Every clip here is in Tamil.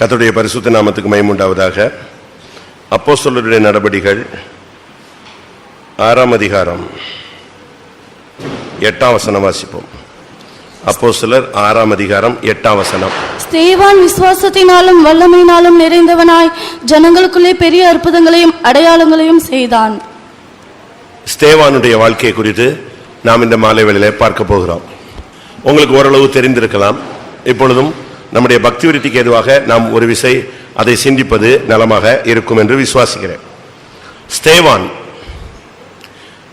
கர்த்தருடைய பரிசுத்த நாமத்துக்கு மகிமை உண்டாவதாக. அப்போஸ்தலருடைய நடபடிகள் 6ஆம் அதிகாரம் 8ஆம் வசனம் வாசிப்போம். அப்போஸ்தலர் 6ஆம் அதிகாரம் 8ஆம் வசனம். ஸ்தேவான் விசுவாசத்தினாலும் வல்லமையினாலும் நிறைந்தவனாய் ஜனங்களுக்குள்ளே பெரிய அற்புதங்களையும் அடையாளங்களையும் செய்தான். ஸ்தேவானுடைய வாழ்க்கையை குறித்து நாம் இந்த மாலை வேளையிலே பார்க்க போகிறோம். உங்களுக்கு ஓரளவு தெரிந்திருக்கலாம். இப்பொழுதும் நம்முடைய பக்தி விருத்திக்கு ஏதுவாக நாம் ஒரு விசை அதை சிந்திப்பது நலமாக இருக்கும் என்று விசுவாசிக்கிறேன். ஸ்தேவான்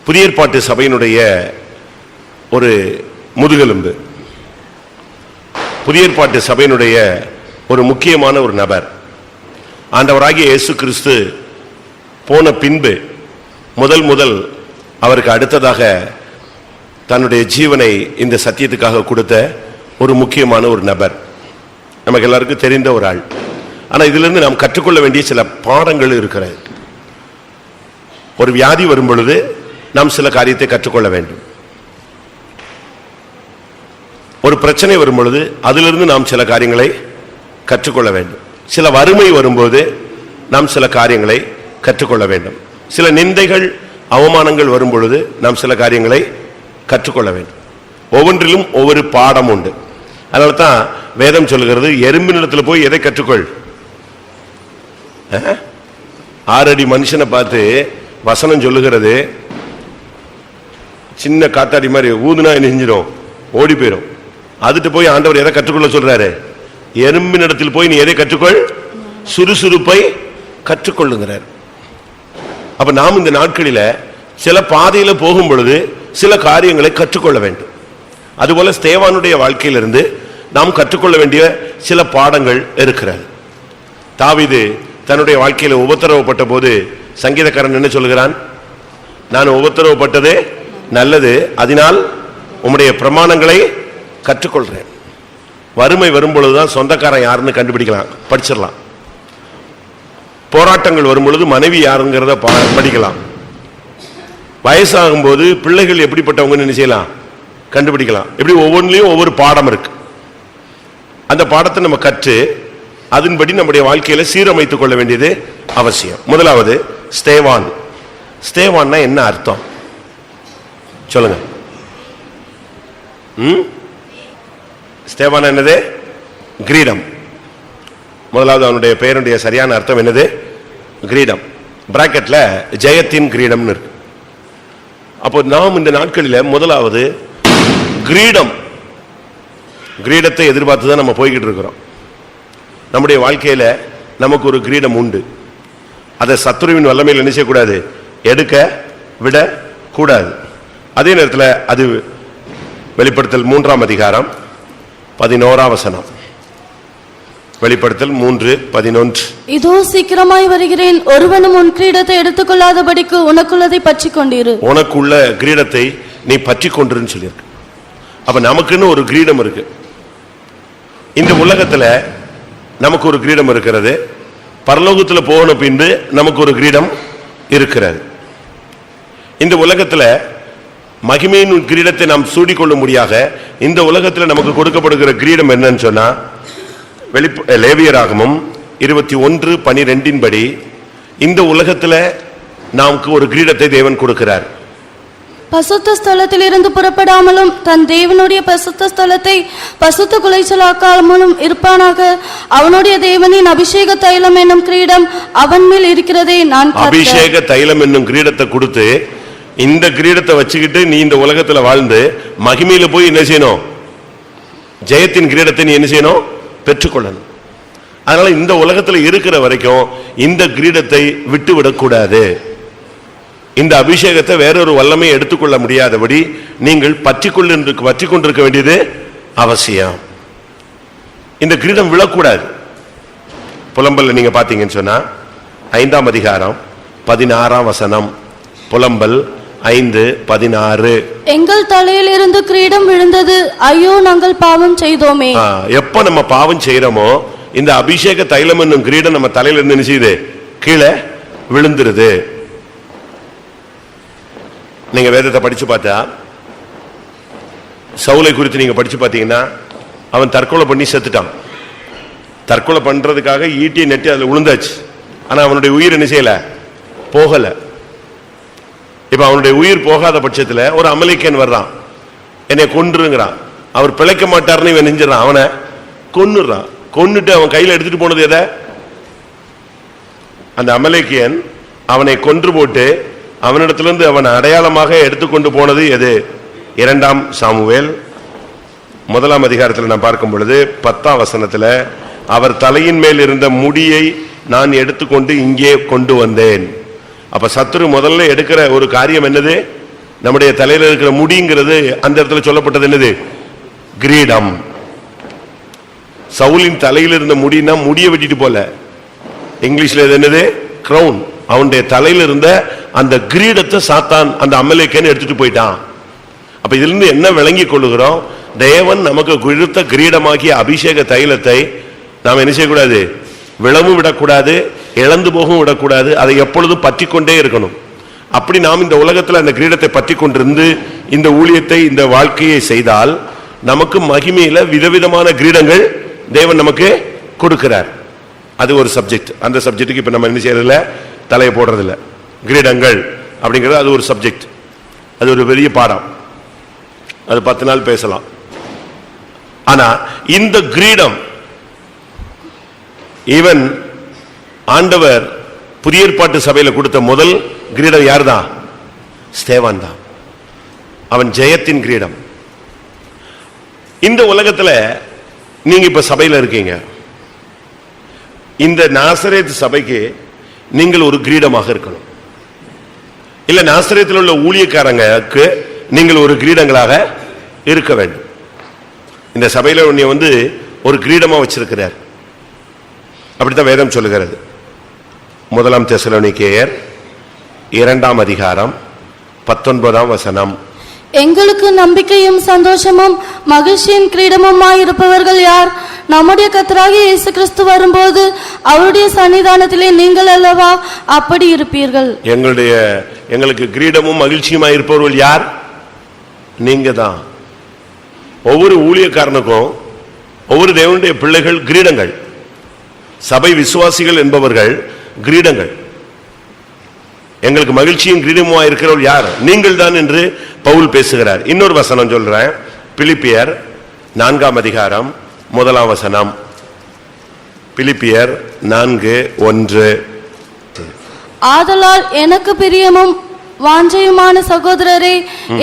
புதிய ஏற்பாட்டு சபையினுடைய ஒரு முதுகெலும்பு, புதிய ஏற்பாட்டு சபையினுடைய ஒரு முக்கியமான ஒரு நபர். ஆண்டவராகிய இயேசு கிறிஸ்து போன பின்பு முதல் அவருக்கு அடுத்ததாக தன்னுடைய ஜீவனை இந்த சத்தியத்துக்காக கொடுத்த ஒரு முக்கியமான ஒரு நபர், நமக்கு எல்லாருக்கும் தெரிந்த ஒரு ஆள். ஆனால் இதிலிருந்து நாம் கற்றுக்கொள்ள வேண்டிய சில பாடங்கள் இருக்கிறது. ஒரு வியாதி வரும் பொழுது நாம் சில காரியத்தை கற்றுக்கொள்ள வேண்டும். ஒரு பிரச்சனை வரும் பொழுது அதிலிருந்து நாம் சில காரியங்களை கற்றுக்கொள்ள வேண்டும். சில வறுமை வரும்போது நாம் சில காரியங்களை கற்றுக்கொள்ள வேண்டும். சில நிந்தைகள் அவமானங்கள் வரும் பொழுது நாம் சில காரியங்களை கற்றுக்கொள்ள வேண்டும். ஒவ்வொன்றிலும் ஒவ்வொரு பாடம் உண்டு. அதனால தான் வேதம் சொல்லுகிறது, எறும்பினிடத்துல போய் எதை கற்றுக்கொள். 6 அடி மனுஷனை பார்த்து வசனம் சொல்லுகிறது, சின்ன காத்தாடி மாதிரி ஊதுனா என்ன செஞ்சிடும், ஓடி போயிடும். அதுட்டு போய் ஆண்டவர் எதை கற்றுக்கொள்ள சொல்றாரு, எறும்பினிடத்தில் போய் நீ எதை கற்றுக்கொள், சுறுசுறுப்பை கற்றுக்கொள்ளுங்கிறார். அப்ப நாம் இந்த நாட்களில சில பாதையில போகும் பொழுது சில காரியங்களை கற்றுக்கொள்ள வேண்டும். அதுபோல ஸ்தேவானுடைய வாழ்க்கையிலிருந்து நாம் கற்றுக்கொள்ள வேண்டிய சில பாடங்கள் இருக்கிறது. தாவீது தன்னுடைய வாழ்க்கையில உபத்திரவப்பட்ட போது சங்கீதக்காரன் என்ன சொல்லுகிறான், நான் உபத்திரவப்பட்டதே நல்லது, அதனால் உம்முடைய பிரமாணங்களை கற்றுக்கொள்றேன். வறுமை வரும்பொழுதுதான் சொந்தக்காரன் யாருன்னு கண்டுபிடிக்கலாம், படிச்சிடலாம். போராட்டங்கள் வரும் பொழுது மனைவி யாருங்கிறத படிக்கலாம். வயசாகும் போது பிள்ளைகள் எப்படிப்பட்டவங்க என்ன செய்யலாம், கண்டுபிடிக்கலாம். எப்படி ஒவ்வொன்றிலையும் ஒவ்வொரு பாடம் இருக்கு. அந்த பாடத்தை நம்ம கற்று அதன்படி நம்முடைய வாழ்க்கையில சீரமைத்துக் கொள்ள வேண்டியது அவசியம். முதலாவது ஸ்தேவான். ஸ்தேவான்னா என்ன அர்த்தம் சொல்லுங்க. ஸ்தேவான் என்னது? கிரீடம். முதலாவது அவனுடைய பெயருடைய சரியான அர்த்தம் என்னது? கிரீடம். பிராக்கெட்ல ஜெயத்தின் கிரீடம்னு இருக்கு. அப்போ நாம் இந்த நாட்களில் முதலாவது கிரீடத்தை எதிர்பார்த்து தான் நம்ம போய்கிட்டு இருக்கிறோம். நம்முடைய வாழ்க்கையில நமக்கு ஒரு கிரீடம் உண்டு. அதை சத்துருவின் வல்லமையில் என்ன செய்யக்கூடாது, எடுக்க விட கூடாது. அதே நேரத்தில் அது வெளிப்படுத்தல் 3ஆம் அதிகாரம் 11ஆம் வசனம். வெளிப்படுத்தல் 3:11. இதோ சீக்கிரமாய் வருகிறேன், ஒருவனும் உன் கிரீடத்தை எடுத்துக்கொள்ளாதபடிக்கு உனக்குள்ளதை பற்றி கொண்டிரு. உனக்குள்ள கிரீடத்தை நீ பற்றி கொண்டிருன்னு சொல்லியிருக்கு. அப்ப நமக்குன்னு ஒரு கிரீடம் இருக்கு. இந்த உலகத்துல நமக்கு ஒரு கிரீடம் இருக்கிறது. பரலோகத்துல போன பின்பு நமக்கு ஒரு கிரீடம் இருக்கிறது. இந்த உலகத்துல மகிமையின் கிரீடத்தை நாம் சூடிக்கொள்ளும்படியாக இந்த உலகத்துல நமக்கு கொடுக்கப்படுகிற கிரீடம் என்னன்னு சொன்னா, லேவியராகமம் 21:12 படி இந்த உலகத்துல நமக்கு ஒரு கிரீடத்தை தேவன் கொடுக்கிறார். பசுத்த ஸ்தலத்தில் இருந்து புறப்படாமலும் தன் தேவனுடைய பசுத்த ஸ்தலத்தை பசுத்த குலைச்சலாக்காமலும் இருப்பானாக. அவனுடைய தேவனின் அபிஷேக தைலம் என்னும் கிரீடம் அவன் மேல் இருக்கிறதே. நான் அபிஷேக தைலம் என்னும் கிரீடத்தை கொடுத்து, இந்த கிரீடத்தை வச்சுக்கிட்டு நீ இந்த உலகத்துல வாழ்ந்து மகிமையில போய் என்ன செய்யணும், ஜெயத்தின் கிரீடத்தை நீ என்ன செய்யணும், பெற்றுக்கொள்ளணும். அதனால இந்த உலகத்துல இருக்கிற வரைக்கும் இந்த கிரீடத்தை விட்டுவிடக்கூடாது. இந்த அபிஷேகத்தை வேறொரு வல்லமை எடுத்துக்கொள்ள முடியாதபடி நீங்கள் பற்றி கொண்டிருக்க வேண்டியது அவசியம். இந்த கிரீடம் விழக்கூடாது. புலம்பல் நீங்க பாத்தீங்கன்னு சொன்னா 5ஆம் அதிகாரம் 16ஆம் வசனம். புலம்பல் 5:16. எங்கள் தலையில் இருந்து கிரீடம் விழுந்தது, ஐயோ நாங்கள் பாவம் செய்தோமே. எப்ப நம்ம பாவம் செய்யறோமோ இந்த அபிஷேக தைலம் என்னும் கிரீடம் நம்ம தலையில இருந்து என்ன செய்யுது, கீழே விழுந்துருது. நீங்க வேதத்தை படிச்சு பார்த்தா சவுலை குறித்து நீங்க படிச்சு பார்த்தீங்கன்னா அவன் தற்கொலை பண்ணி செத்துட்டான். தற்கொலை பண்றதுக்காக ஈட்டியை நெட்டி அதுல விழுந்தாச்சு. ஆனா அவனுடைய உயிர் என்ன செய்யல, போகல. இப்ப அவனுடைய உயிர் போகாத பட்சத்துல ஒரு அமலேக்கியன் வர்றான், என்னை கொன்றுங்கிறான். அவர் பிழைக்க மாட்டார்னு இவன் நெஞ்சிடறான், அவனை கொன்னுறான். கொன்னுட்டு அவன் கையில எடுத்துட்டு போனது எதை? அந்த அமலேக்கியன் அவனை கொன்று போட்டு அவனிடத்திலிருந்து அவன் அடையாளமாக எடுத்துக்கொண்டு போனது எது? 2 சாமுவேல் 1 அதிகாரத்தில் நான் பார்க்கும் பொழுது 10ஆம் வசனத்தில், அவர் தலையின் மேல் இருந்த முடியை நான் எடுத்துக்கொண்டு இங்கே கொண்டு வந்தேன். அப்ப சத்துரு முதல்ல எடுக்கிற ஒரு காரியம் என்னது? நம்முடைய தலையில இருக்கிற முடிங்கிறது அந்த இடத்துல சொல்லப்பட்டது என்னது? கிரீடம். சவுலின் தலையில் இருந்த முடினா முடியை வெட்டிட்டு போல, இங்கிலீஷ்ல என்னது? கிரவுன். அவனுடைய தலையில இருந்த அந்த கிரீடத்தை சாத்தான் அந்த அமலேக்கன் எடுத்துட்டு போயிட்டான். அப்ப இதுல இருந்து என்ன விளங்கி கொள்ளுகிறோம்? தேவன் நமக்கு கொடுத்த கிரீடமாகிய அபிஷேக தைலத்தை நாம் என்ன செய்யக்கூடாது? விளவும் விடக்கூடாது, இழந்து போகவும் விடக்கூடாது. அதை எப்பொழுதும் பற்றி கொண்டே இருக்கணும். அப்படி நாம் இந்த உலகத்தில் அந்த கிரீடத்தை பற்றி கொண்டிருந்து இந்த ஊழியத்தை, இந்த வாழ்க்கையை செய்தால் நமக்கு மகிமையில விதவிதமான கிரீடங்கள் தேவன் நமக்கு கொடுக்கிறார். அது ஒரு சப்ஜெக்ட். அந்த சப்ஜெக்டுக்கு இப்ப நம்ம என்ன செய்யறதில்ல, தலையை போடுறதில்ல. கிரீடங்கள் அப்படிங்கிறது அது ஒரு சப்ஜெக்ட், அது ஒரு பெரிய பாடம், அது 10 நாள் பேசலாம். ஆனா இந்த கிரீடம் ஈவன் ஆண்டவர் புதிய ஏற்பாட்டு சபையில கொடுத்த முதல் கிரீடம் யார்தான்? ஸ்தேவான் தான். அவன் ஜெயத்தின் கிரீடம். இந்த உலகத்துல நீங்க இப்ப சபையில இருக்கீங்க. இந்த நாசரேத் சபைக்கு நீங்கள் ஒரு கிரீடமாக இருக்கணும். இல்ல நாசரேத்தில் உள்ள ஊழியக்காரங்களுக்கு நீங்கள் ஒரு கிரீடங்களாக இருக்க வேண்டும். இந்த சபையில உன்னை ஒரு கிரீடமா வச்சிருக்கிறார். அப்படித்தான் வேதம் சொல்லுகிறது. 1 தெசலோனிக்கேயர் 2 அதிகாரம் 19ஆம் வசனம். எங்களுக்கு நம்பிக்கையும் சந்தோஷமும் மகிழ்ச்சியின் கிரீடமுமாயிருப்பவர்கள் யார்? நம்முடைய கர்த்தராகிய இயேசு கிறிஸ்து வரும்போது அவருடைய சன்னிதானத்திலே நீங்கள் அல்லவா அப்படி இருப்பீர்கள். எங்களுக்கு கிரீடமும் மகிழ்ச்சியுமா இருப்பவர்கள் யார்? நீங்க தான். ஒவ்வொரு ஊழியக்காரனுக்கும் ஒவ்வொரு தேவனுடைய பிள்ளைகள் கிரீடங்கள். சபை விசுவாசிகள் என்பவர்கள் கிரீடங்கள். எங்களுக்கு மகிழ்ச்சியும் கிரீடமுமா இருக்கிறவர்கள் யார்? நீங்கள் தான் என்று பவுல் பேசுகிறார். இன்னொரு வசனம் சொல்றேன், பிலிப்பியர் 4 அதிகாரம் 1 வசனம். பிலிப்பியர் 4:1. ஆதலால் எனக்கு பிரியமும் வாஞ்சையுமான சகோதரரே,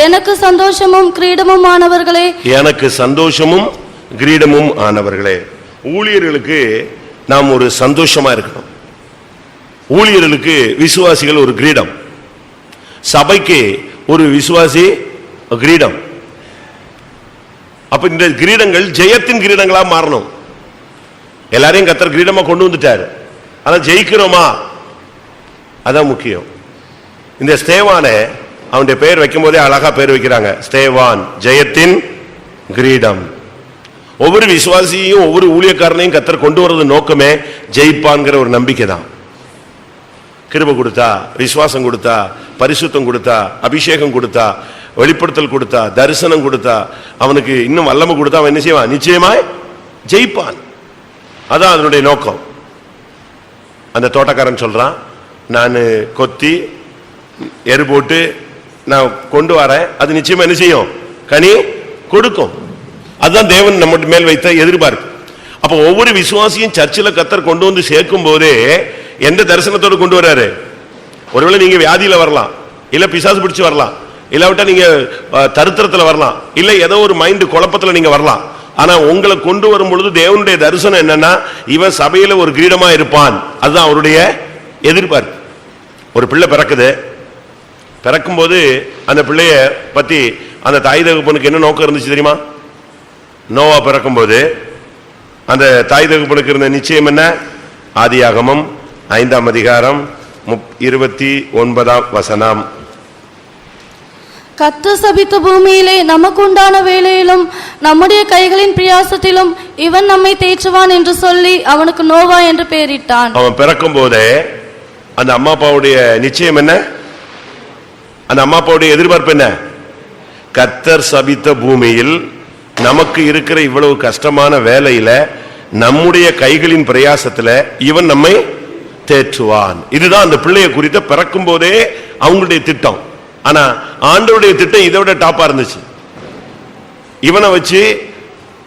எனக்கு சந்தோஷமும் கிரீடமும் ஆனவர்களே, எனக்கு சந்தோஷமும் கிரீடமும் ஆனவர்களே. ஊழியர்களுக்கு நாம் ஒரு சந்தோஷமா இருக்கணும். ஊழியர்களுக்கு விசுவாசிகள் ஒரு கிரீடம், சபைக்கு ஒரு விசுவாசி கிரீடம். அப்ப இந்த கிரீடங்கள் ஜெயத்தின் கிரீடங்களா மாறணும். எல்லாரையும் கர்த்தர் கிரீடமா கொண்டு வந்துட்டார், ஆனா ஜெயிக்கிறோமா? அதான் முக்கியம். இந்த ஸ்தேவானை அவனுடைய பெயர் வைக்கும் போதே அழகா பெயர் வைக்கிறாங்க, ஸ்தேவான், ஜெயத்தின் கிரீடம். ஒவ்வொரு விசுவாசியையும் ஒவ்வொரு ஊழியக்காரனையும் கர்த்தர் கொண்டு வர்றது நோக்கமே ஜெயிப்பான்கிற ஒரு நம்பிக்கை தான். கிருபை கொடுத்தா, விசுவாசம் கொடுத்தா, பரிசுத்தம் கொடுத்தா, அபிஷேகம் கொடுத்தா, வெளிப்படுத்தல் கொடுத்தா, தரிசனம் கொடுத்தா, அவனுக்கு இன்னும் வல்லமை கொடுத்தா அவன் என்ன செய்வான்? நிச்சயமாய் ஜெயிப்பான். அதான் அதனுடைய நோக்கம். அந்த தோட்டக்காரன் சொல்றான், நான் கொத்தி எரு போட்டு நான் கொண்டு வரேன், அது நிச்சயமா என்ன செய்யும்? கனி கொடுக்கும். அதுதான் தேவன் நம்ம மேல் வைத்த எதிர்பார்ப்பு. அப்ப ஒவ்வொரு விசுவாசியும் சர்ச்சில் கர்த்தர் கொண்டு வந்து சேர்க்கும் போதே எந்த தரிசனத்தோடு கொண்டு வர்றாரு? ஒருவேளை நீங்க வியாதியில வரலாம், இல்ல பிசாசு பிடிச்சு வரலாம், இல்லாவிட்டா நீங்க தரித்திரத்துல வரலாம், இல்ல ஏதோ ஒரு மைண்ட் குழப்பத்துல நீங்க வரலாம். ஆனா உங்களை கொண்டு வரும் பொழுது தேவனுடைய தரிசனம் என்னன்னா, இவன் சபையில ஒரு கிரீடமா இருப்பான். அதுதான் அவருடைய எதிர்பார்ப்பு. ஒரு பிள்ளை பிறக்குது, பிறக்கும் போது அந்த பிள்ளைய பத்தி அந்த தாய் தகப்பனுக்கு என்ன நோக்கம் இருந்துச்சு தெரியுமா? நோவா பிறக்கும் போது அந்த தாய் தகப்பனுக்கு இருந்த நிச்சயம் என்ன? ஆதியாகமம் 5 அதிகாரம் 29 வசனம். கர்த்தர் சபித்த பூமியிலே நமக்கு உண்டான வேலையிலும் நம்முடைய கைகளின் பிரயாசத்திலும் இவன் நம்மை தேற்றுவான் என்று சொல்லி அவனுக்கு நோவா என்று பெயரிட்டான். அவன் பிறக்கும் போதே அந்த அம்மா அப்பாவுடைய நிச்சயம் என்ன? அந்த அம்மா அப்பாவுடைய எதிர்பார்ப்பு என்ன? கர்த்தர் சபித்த பூமியில் நமக்கு இருக்கிற இவ்வளவு கஷ்டமான வேலையில நம்முடைய கைகளின் பிரயாசத்துல இவன் நம்மை தேற்றுவான். இதுதான் அந்த பிள்ளையை குறித்த பிறக்கும் போதே அவங்களுடைய திட்டம். ஆனா ஆண்டவருடைய திட்டம் இதை விட டாப்பா இருந்துச்சு. இவனை வச்சு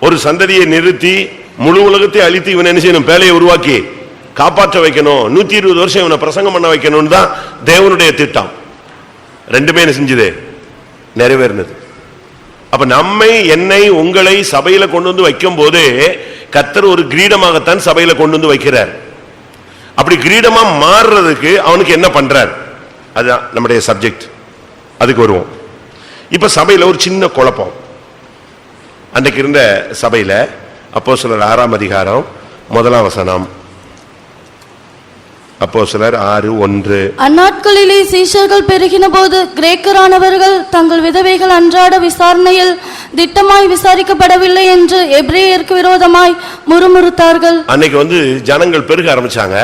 ஒரு சந்ததியை நிறுத்தி முழு உலகத்தை அழித்து இவன் என்ன செய்யணும், பேழையை உருவாக்கி காப்பாற்ற வைக்கணும், 120 வருஷம் இவனை பிரசங்கம் பண்ண வைக்கணும்னு தான் தேவனுடைய திட்டம். ரெண்டுமே என்ன செஞ்சது, நிறைவேறினது. அப்ப நம்மை, என்னை, உங்களை சபையில கொண்டு வந்து வைக்கும் போதே கர்த்தர் ஒரு கிரீடமாகத்தான் சபையில கொண்டு வந்து வைக்கிறார். அப்படி கிரீடமா மாறுறதுக்கு அவனுக்கு என்ன பண்றார், அதுதான் நம்முடைய சப்ஜெக்ட். அதுக்கு வருவோம். இப்ப சபையில ஒரு சின்ன குழப்பம். அன்றைக்கு இருந்த சபையில அப்போஸ்தலர் 6ஆம் அதிகாரம் 1ஆம் வசனம். அப்போஸ்தலர் 6:1. அந்நாட்களிலே சீஷர்கள் பெருகின போது கிரேக்கரானவர்கள் தங்கள் விதவைகள் அன்றாட விசாரணையில் திட்டமாய் விசாரிக்கப்படவில்லை என்று எபிரேயருக்கு விரோதமாய் முறுமுறுத்தார்கள். அன்னைக்கு ஜனங்கள் பெருக ஆரம்பிச்சாங்க.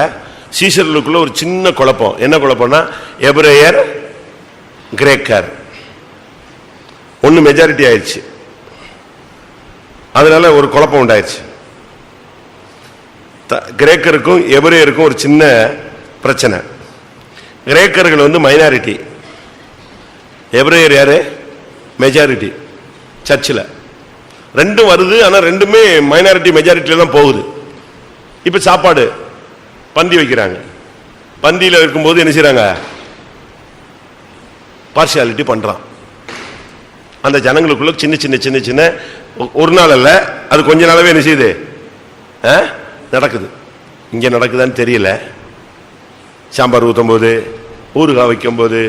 சீஷர்களுக்குள்ள ஒரு சின்ன குழப்பம். என்ன குழப்பம்னா, எபிரேயர் கிரேக்கர் ஒன்னு மெஜாரிட்டி ஆயிடுச்சு. அதனால ஒரு குழப்பம் உண்டாயிருச்சு. கிரேக்கருக்கும் எபிரேயருக்கும் ஒரு சின்ன பிரச்சனை. கிரேக்கர்கள் மைனாரிட்டி, எபிரேயர் யாரு மெஜாரிட்டி. சர்ச்சில் ரெண்டும் வருது, ஆனா ரெண்டுமே மைனாரிட்டி மெஜாரிட்டியில தான் போகுது. இப்ப சாப்பாடு பந்தி வைக்கிறாங்க. பந்தியில இருக்கும்போது என்ன செய்றாங்க, பார்ஷியாலிட்டி பண்றான். அந்த ஜனங்களுக்குள்ள சின்ன சின்ன சின்ன சின்ன, ஒரு நாள் அல்ல, அது கொஞ்ச நாளாவே என்ன செய்யுது, நடக்குது. இங்க நடக்குதான்னு தெரியல. சாம்பார் ஊற்றும் போது, ஊறுகாய் வைக்கும் போது,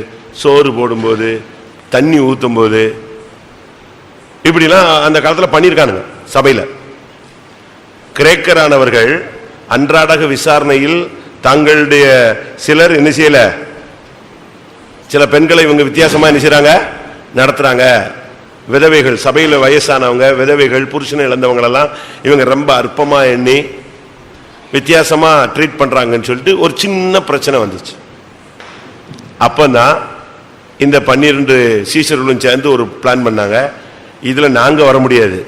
சோறு போடும்போது, தண்ணி ஊற்றும் போது, இப்படிலாம் அந்த காலத்தில் பண்ணியிருக்கானுங்க சபையில. கிரேக்கரானவர்கள் அன்றாட விசாரணையில் தங்களுடைய சிலர் என்ன செய்யல, சில பெண்களை இவங்க வித்தியாசமா என்ன செய்றாங்க, நடத்துறாங்க. விதவைகள், சபையில வயசானவங்க, விதவைகள், புருஷனை இழந்தவங்களெல்லாம் இவங்க ரொம்ப அற்பமா எண்ணி வித்தியாசமா ட்ரீட் பண்றாங்கன்னு சொல்லிட்டு ஒரு சின்ன பிரச்சனை வந்துச்சு. அப்பதான் இந்த 12 சீஷர்களும் சேர்ந்து ஒரு பிளான் பண்ணாங்க. இதுல நாங்க வர முடியாது,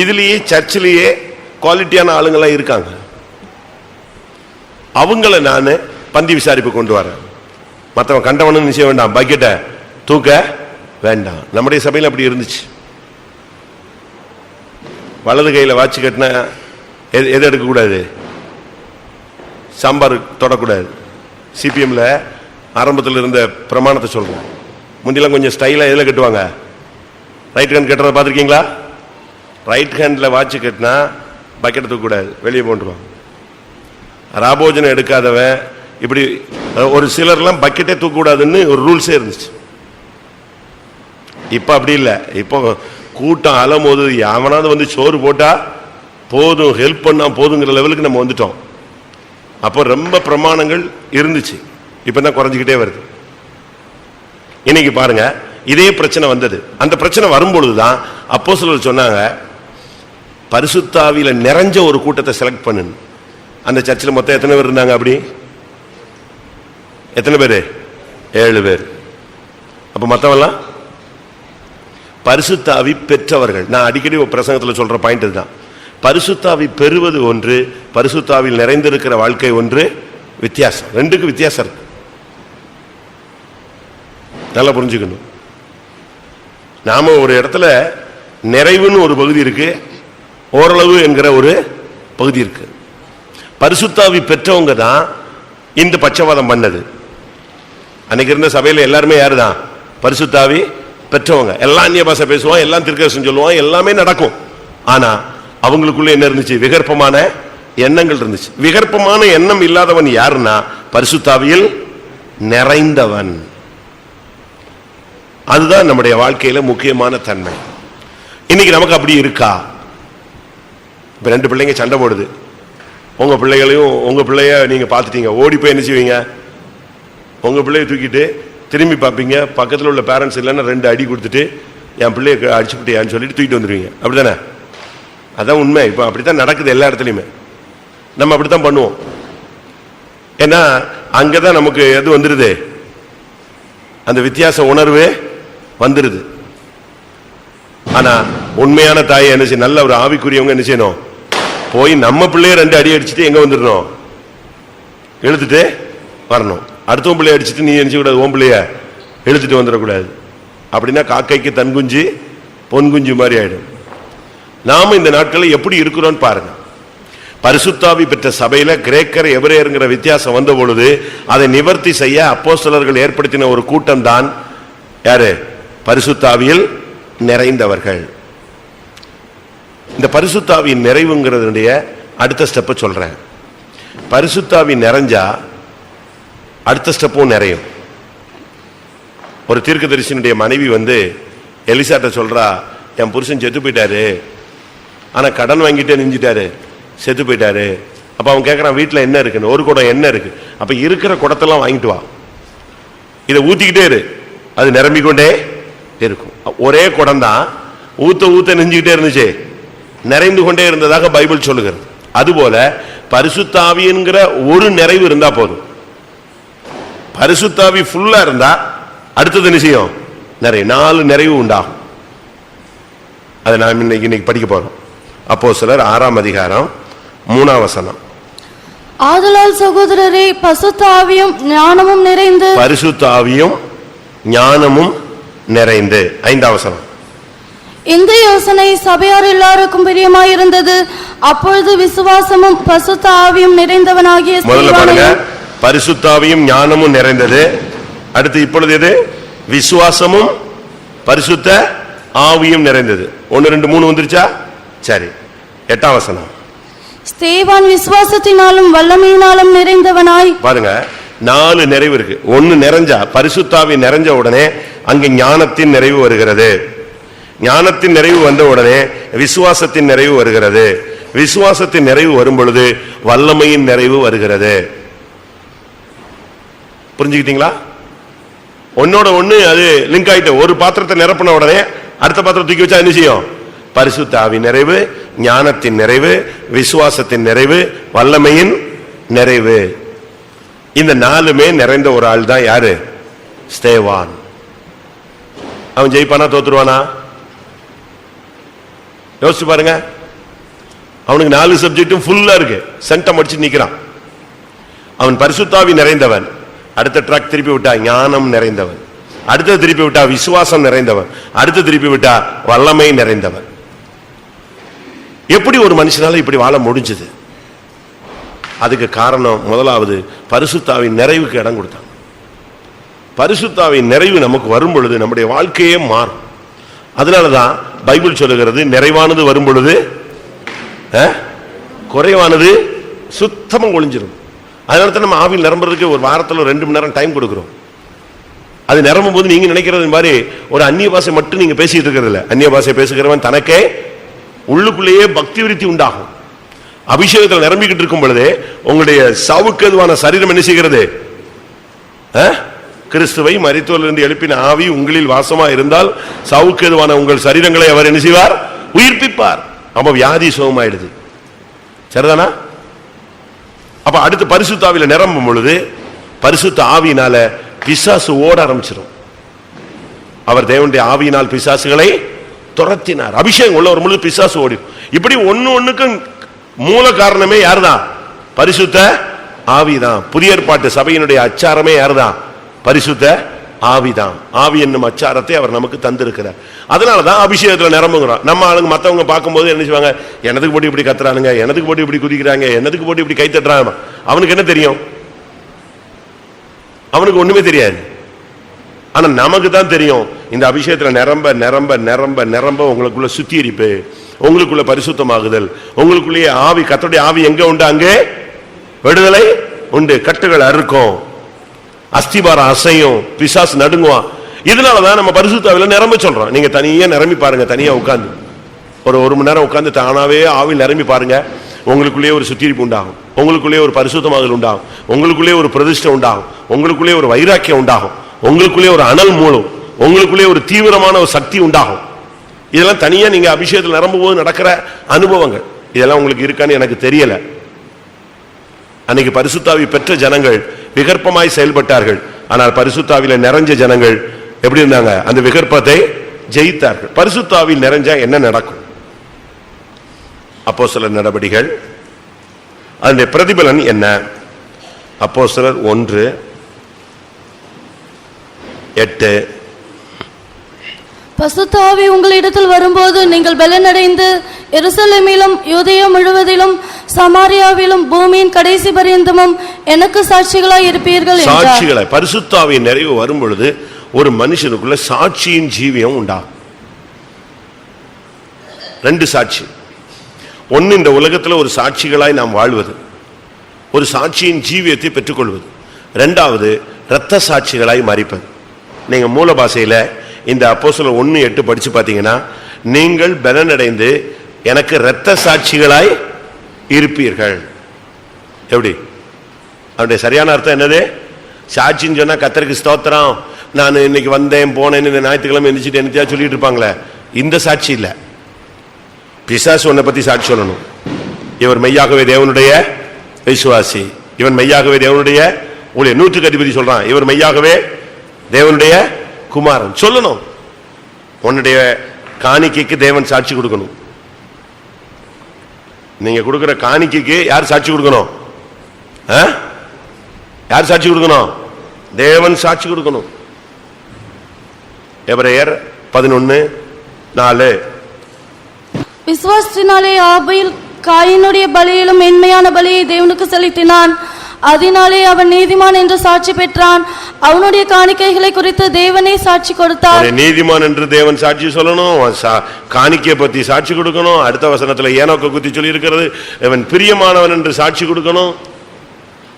இதுலயே சர்ச்சிலேயே குவாலிட்டியான ஆளுங்கெல்லாம் இருக்காங்க, அவங்கள நான் பந்தி விசாரிப்பு கொண்டு வரேன். மற்றவன் கண்டவனு நிச்சய வேண்டாம், பக்கெட்டை தூக்க வேண்டாம். நம்முடைய சபையில் அப்படி இருந்துச்சு. வலது கையில் வாட்சி கட்டினா எது எடுக்கக்கூடாது, சாம்பார் தொடக்கூடாது. சிபிஎம்ல ஆரம்பத்தில் இருந்த பிரமாணத்தை சொல்றோம். முந்திலாம் கொஞ்சம் ஸ்டைலா எதில் கட்டுவாங்க, ரைட் ஹேண்ட் கட்டுறதை பார்த்துருக்கீங்களா? ரைட் ஹேண்டில் வாட்சி கட்டினா பக்கெட்டை தூக்கக்கூடாது, வெளியே போட்டுருவாங்க. ராபோஜனம் எடுக்காதவன் இப்படி, ஒரு சிலர்லாம் பக்கெட்டே தூக்கக்கூடாதுன்னு ஒரு ரூல்ஸே இருந்துச்சு. இப்போ அப்படி இல்லை. இப்போ கூட்டம் அலமோது எவனாவது சோறு போட்டா போதும், ஹெல்ப் பண்ணா போதுங்கிற லெவலுக்கு நம்ம வந்துட்டோம். அப்போ ரொம்ப பிரமாணங்கள் இருந்துச்சு, இப்பதான் குறைஞ்சிக்கிட்டே வருது. இன்னைக்கு பாருங்க, இதே பிரச்சனை வந்தது. அந்த பிரச்சனை வரும்பொழுதுதான் அப்போஸ்தலர் சொன்னாங்க, பரிசுத்தாவியில நிறைஞ்ச ஒரு கூட்டத்தை செலக்ட் பண்ணு. அந்த சர்ச்சில் மொத்தம் எத்தனை பேர் இருந்தாங்க? அப்படி எத்தனை பேரு? 7 பேர். அப்ப மற்றவெல்லாம் பரிசுத்தாவி பெற்றவர்கள். நான் அடிக்கடி ஒரு பிரசங்கத்தில் சொல்ற பாயிண்ட் இதுதான். பரிசுத்தாவி பெறுவது ஒன்று, பரிசுத்தாவில் நிறைந்திருக்கிற வாழ்க்கை ஒன்று. வித்தியாசம், ரெண்டுக்கு வித்தியாசம் இருக்கு. நல்லா புரிஞ்சுக்கணும். நாம ஒரு இடத்துல நிறைவுன்னு ஒரு பகுதி இருக்கு, ஓரளவு என்கிற ஒரு பகுதி இருக்கு. பரிசுத்தாவி பெற்றவங்க தான் இந்த பட்சவாதம் பண்ணது. அன்னைக்கு இருந்த சபையில எல்லாருமே யாரு தான்? பரிசுத்தாவி பெற்றவங்க. எல்லாம் அந்நிய பாஷை பேசுவான், எல்லாம் திருக்கதரிசனம் சொல்லுவான், எல்லாமே நடக்கும். ஆனா அவங்களுக்குள்ள என்ன இருந்துச்சு? விகற்பமான எண்ணங்கள் இருந்துச்சு. விகற்பமான எண்ணம் இல்லாதவன் யாருன்னா பரிசுத்தாவியில் நிறைந்தவன். அதுதான் நம்முடைய வாழ்க்கையில முக்கியமான தன்மை. இன்னைக்கு நமக்கு அப்படி இருக்கா? இப்ப 2 பிள்ளைங்க சண்டை போடுது. உங்க பிள்ளைகளையும், உங்க பிள்ளைய நீங்க பாத்துட்டீங்க, ஓடி போய் என்ன செய்வீங்க? உங்க பிள்ளைய தூக்கிட்டு திரும்பி பார்ப்பீங்க. பக்கத்தில் உள்ள பேரண்ட்ஸ் இல்லைன்னா 2 அடி கொடுத்துட்டு என் பிள்ளைய அடிச்சுக்கிட்டியான்னு சொல்லிட்டு தூக்கிட்டு வந்துடுவீங்க. அப்படித்தானே? அதான் உண்மை. இப்போ அப்படித்தான் நடக்குது எல்லா இடத்துலையுமே. நம்ம அப்படித்தான் பண்ணுவோம். ஏன்னா அங்கதான் நமக்கு எது வந்துருது, அந்த வித்தியாச உணர்வு வந்துருது. ஆனா உண்மையான தாயை என்ன செய்ய, நல்ல ஒரு ஆவிக்குரியவங்க என்ன செய்யணும்? போய் நம்ம பிள்ளைய 2 அடி அடிச்சுட்டு எங்க வந்துடணும், இழுத்துட்டு வரணும். அடுத்தவன் பிள்ளைய அடிச்சுட்டு நீ நினைச்ச கூடாது உன் பிள்ளைய இழுத்துட்டு வந்துடக்கூடாது. அப்படின்னா காக்கைக்கு தன் குஞ்சு பொன் குஞ்சு மாதிரி ஆயிடும். நாம இந்த நாட்களில் எப்படி இருக்கிறோம் பாருங்க. பரிசுத்தாவி பெற்ற சபையில கிரேக்கர் எபிரேயர்ங்கிற வித்தியாசம் வந்த பொழுது அதை நிவர்த்தி செய்ய அப்போஸ்தலர்கள் ஏற்படுத்தின ஒரு கூட்டம் தான் யாரு? பரிசுத்தாவியில் நிறைந்தவர்கள். இந்த பரிசுத்தாவியின் நிறைவுங்கிறதுடைய அடுத்த ஸ்டெப்பை சொல்றேன். பரிசுத்தாவி நிறைஞ்சா அடுத்த ஸ்டெப்பும் நிறையும். ஒரு தீர்க்கதரிசியினுடைய மனைவி எலிசாட்ட சொல்றா, என் புருஷன் செத்து போயிட்டாரு, ஆனா கடன் வாங்கிட்டே நெஞ்சிட்டாரு, செத்து போயிட்டாரு. அப்ப அவன் கேட்கறான், வீட்டுல என்ன இருக்குன்னு. ஒரு குடம் என்ன இருக்கு? அப்ப இருக்கிற குடத்தெல்லாம் வாங்கிட்டு வா, இதை ஊத்திக்கிட்டே இரு, அது நிரம்பிக்கொண்டே இருக்கும். ஒரே குடம் தான், ஊத்த ஊத்த நெஞ்சுக்கிட்டே இருந்துச்சு, நிறைந்து கொண்டே இருந்ததாக பைபிள் சொல்லுகிறது. அதுபோல பரிசுத்தாவிங்கிற ஒரு நிறைவு இருந்தா போதும். பரிசுத்தாவி ஃபுல்லா இருந்தா அடுத்தது என்ன செய்யும்? நிறைய 4 நிறைவு உண்டாகும். அதை நாம் இன்னைக்கு படிக்க போறோம். அப்போஸ்தலர் 6ஆம் அதிகாரம் 3ஆம் வசனம். ஆதலால் சகோதரரே, பரிசுத்த ஆவியும் ஞானமும் நிறைந்து, பரிசுத்த ஆவியும் ஞானமும் நிறைந்து. 5ஆம் வசனம். இந்த யோசனை சபையார் எல்லாருக்கும் பிரியமாயிருந்தது. அப்பொழுது விசுவாசமும் பரிசுத்த ஆவியும் நிறைந்தவனாகிய முதல்ல பாருங்க, ஸ்தேவானையும், பரிசுத்த ஆவியும் ஞானமும் நிறைந்தது. அடுத்து இப்பொழுது எது? விசுவாசமும் பரிசுத்த ஆவியும் நிறைந்தது. 1 2 3 வந்துருச்சா? சரி. 8ஆம் வசனம். ஸ்தேவான் விசுவாசத்தினாலும் வல்லமையினாலும் நிறைந்தவனாய். பாருங்க, 4 நிறைவு இருக்கு. 1 நிறைஞ்சா, பரிசுத்தாவி நிறைஞ்ச உடனே அங்க ஞானத்தின் நிறைவு வருகிறது. ஞானத்தின் நிறைவு வந்த உடனே விசுவாசத்தின் நிறைவு வருகிறது. விசுவாசத்தின் நிறைவு வரும் பொழுது வல்லமையின் நிறைவு வருகிறது. புரிஞ்சுக்கிட்டீங்களா? ஒன்னோட ஒண்ணு அது லிங்க் ஆயிட்டு. ஒரு பாத்திரத்தை நிரப்பின உடனே அடுத்த பாத்திரம் தூக்கி வச்சா என்ன செய்யும்? பரிசுத்த ஆவி நிறைவு, ஞானத்தின் நிறைவு, விசுவாசத்தின் நிறைவு, வல்லமையின் நிறைவு. இந்த 4மே நிறைந்த ஒரு ஆள் தான் யாரு? ஸ்தேவான். அவன் ஜெயிப்பானா தோத்துருவானா? யோசிச்சு பாருங்க. அவனுக்கு 4 சப்ஜெக்டும் ஃபுல்லா இருக்கு, சென்டம் அடிச்சு நிக்கிறான். அவன் பரிசுத்தாவி நிறைந்தவன். அடுத்த ட்ராக் திருப்பி விட்டா ஞானம் நிறைந்தவன், அடுத்த திருப்பி விட்டா விசுவாசம் நிறைந்தவன், அடுத்த திருப்பி விட்டா வல்லமை நிறைந்தவன். எப்படி ஒரு மனுஷனால இப்படி வாழ முடிஞ்சது? அதுக்கு காரணம் முதலாவது பரிசுத்தாவின் நிறைவுக்கு இடம் கொடுத்தான். பரிசுத்தாவின் நிறைவு நமக்கு வரும் பொழுது நம்முடைய வாழ்க்கையே மாறும். அதனாலதான் பைபிள் சொல்லுகிறது, நிறைவானது வரும் பொழுது குறைவானது சுத்தமா ஒளிஞ்சிடும். அதனால தான் நம்ம ஆவியில் நிரம்புறதுக்கு ஒரு வாரத்தில் 2 மணி நேரம் டைம் கொடுக்கிறோம். அது நிரம்பும் போது நீங்க நினைக்கிறது மாதிரி ஒரு அந்நிய பாஷை மட்டும் நீங்க பேசிட்டு இருக்கிறது இல்ல. அந்நிய பாஷை பேசுகிறவன் தனக்கே உள்ளுக்குள்ளேயே பக்தி விருத்தி உண்டாகும். அபிஷேகத்தில் நிரம்பிக்கிட்டு இருக்கும் பொழுதே உங்களுடைய சாவுக்கு எதுவான சரீரம் என்ன செய்கிறது? கிறிஸ்துவை மரித்தோரிலிருந்து எழுப்பின ஆவி உங்களில் வாசமா இருந்தால் சாவுக்கு எதுவான உங்கள் சரீரங்களை அவர் என்ன செய்வார்? உயிர்ப்பிப்பார். அப்ப வியாதி சுகமாயிடுது. சரிதானா? அப்ப அடுத்து பரிசுத்த ஆவியில நிரம்பும் பொழுது பரிசுத்த ஆவியினால பிசாசு ஓட ஆரம்பிச்சிடும். அவர் தேவனுடைய ஆவியினால் பிசாசுகளை துரத்தினார். அபிஷேகம் உள்ள ஒரு முழு பிசாசு ஓடி. இப்படி ஒண்ணுக்கும் மூல காரணமே யாருதான்? பரிசுத்த ஆவிதான். புதிய ஏற்பாட்டு சபையினுடைய அச்சாரமே யாருதான்? பரிசுத்த ஆவிதான். ஆவி என்னும் அச்சாரத்தை அவர் நமக்கு தந்திருக்கிறார். அதனாலதான் அபிஷேகத்துல நிரம்புகிறோம். நம்ம ஆளுங்க மத்தவங்க பார்க்கும்போது என்ன செய்வாங்க? எனதுக்கு போட்டு இப்படி கத்துறானுங்க, எனதுக்கு போட்டு இப்படி குதிக்கிறாங்க, எனதுக்கு போட்டு இப்படி கை தட்டுறாங்க. அவனுக்கு என்ன தெரியும்? அவனுக்கு ஒண்ணுமே தெரியாது. ஆனா நமக்கு தான் தெரியும். இந்த அபிஷேகத்துல நிரம்ப நிரம்ப நிரம்ப நிரம்ப உங்களுக்குள்ள சுத்திகரிப்பு, உங்களுக்குள்ள பரிசுத்தமாகுதல், உங்களுக்குள்ளேயே ஆவி, கர்த்தருடைய ஆவி எங்க உண்டு அங்கே விடுதலை உண்டு. கட்டுகள் அறுக்கும், அஸ்திபாரம் அசையும், பிசாசு நடுங்குவான். இதனாலதான் நம்ம பரிசுத்த ஆவியில நிரம்ப சொல்றோம். நீங்க தனியா நிரம்பி பாருங்க. தனியா உட்கார்ந்து ஒரு 1 மணி நேரம் உட்கார்ந்து தானாவே ஆவியில் நிரம்பி பாருங்க. உங்களுக்குள்ளேயே ஒரு சுத்திகரிப்பு உண்டாகும், உங்களுக்குள்ளேயே ஒரு பரிசுத்தமாகுதல் உண்டாகும், உங்களுக்குள்ளேயே ஒரு பிரதிஷ்டை உண்டாகும், உங்களுக்குள்ளேயே ஒரு வைராக்கியம் உண்டாகும், உங்களுக்குள்ளேயே ஒரு அனல் மூலம், உங்களுக்குள்ளேயே ஒரு தீவிரமான ஒரு சக்தி உண்டாகும். இதெல்லாம் தனியா நீங்க அபிஷேகத்தில் நிரம்பும் போது நடக்கிற அனுபவங்கள். இதெல்லாம் உங்களுக்கு இருக்கான்னு எனக்கு தெரியல. அன்னைக்கு பரிசுத்தாவி பெற்ற ஜனங்கள் விகற்பமாய் செயல்பட்டார்கள். ஆனால் பரிசுத்தாவில நிறைஞ்ச ஜனங்கள் எப்படி இருந்தாங்க? அந்த விகற்பத்தை ஜெயித்தார்கள். பரிசுத்தாவில் நிறைஞ்சா என்ன நடக்கும்? அப்போஸ்தலர் நடபடிகள் அதனுடைய பிரதிபலன் என்ன? அப்போஸ்தலர் 1:8. பசுத்த ஆவி உங்களிடத்தில் வரும்போது நீங்கள் பலனடைந்து எருசலேமிலும் யூதேயா முழுவதிலும் சமாரியாவிலும் பூமியின் கடைசி பரியந்தமும் எனக்கு சாட்சிகளாய் இருப்பீர்கள் என்றார். சாட்சிகளை பரிசுத்த ஆவியின் நிறைவு வரும் பொழுது ஒரு மனுஷனுக்குள்ள சாட்சியின் ஜீவியம் உண்டாகும். 2 சாட்சி. ஒன்னு, இந்த உலகத்துல ஒரு சாட்சிகளாய் நாம் வாழ்வது, ஒரு சாட்சியின் ஜீவியத்தை பெற்றுக்கொள்வது. 2வது இரத்த சாட்சிகளாய் மரிப்பது. நீங்க மூல பாஷையில இந்த அப்போஸ்தலர் 1:8 படிச்சு பாத்தீங்கன்னா, நீங்கள் பலனடைந்து எனக்கு இரத்த சாட்சிகளாய் இருப்பீர்கள். எப்படி? அவருடைய சரியான அர்த்தம் என்னது? சாட்சின்னு சொன்னா கர்த்தருக்கு ஸ்தோத்திரம், நான் இன்னைக்கு வந்தேன் போனேன்னு இந்த ஞாயிற்றுக்கிழமை எந்திரிச்சிட்டு என்னத்தையா சொல்லிட்டு இருப்பாங்களே, இந்த சாட்சி இல்ல. பிசாசு உன்னை பத்தி சாட்சி சொல்லணும். இவர் மெய்யாகவே தேவனுடைய விசுவாசி, இவன் மெய்யாகவே தேவனுடைய ஊழியர். 100க்கு அதிபதி சொல்றான், இவர் மெய்யாகவே தேவனுடைய குமாரன் சொல்லணும். உன்னுடைய காணிக்கைக்கு தேவன் சாட்சி கொடுக்கணும். நீங்க கொடுக்கிற காணிக்கைக்கு யார் சாட்சி கொடுக்கணும்? யார் சாட்சி கொடுக்கணும்? தேவன் சாட்சி கொடுக்கணும். எபிரேயர் 11:4. விசுவாசத்தினாலே ஆபேல் காயினுடைய பலியிலும் மென்மையான பலியை தேவனுக்கு செலுத்தினான். அதனாலே அவன் நீதிமான் என்று சாட்சி பெற்றான். அவனுடைய காணிக்கைகளை குறித்து தேவனே சாட்சி கொடுத்தார். நீதிமான் என்று தேவன் சாட்சி சொல்லணும், காணிக்கை பத்தி சாட்சி கொடுக்கணும். அடுத்த வசனத்துல ஏனோக்கை குத்தி சொல்லி இருக்கிறது, இவன் பிரியமானவன் என்று சாட்சி கொடுக்கணும்.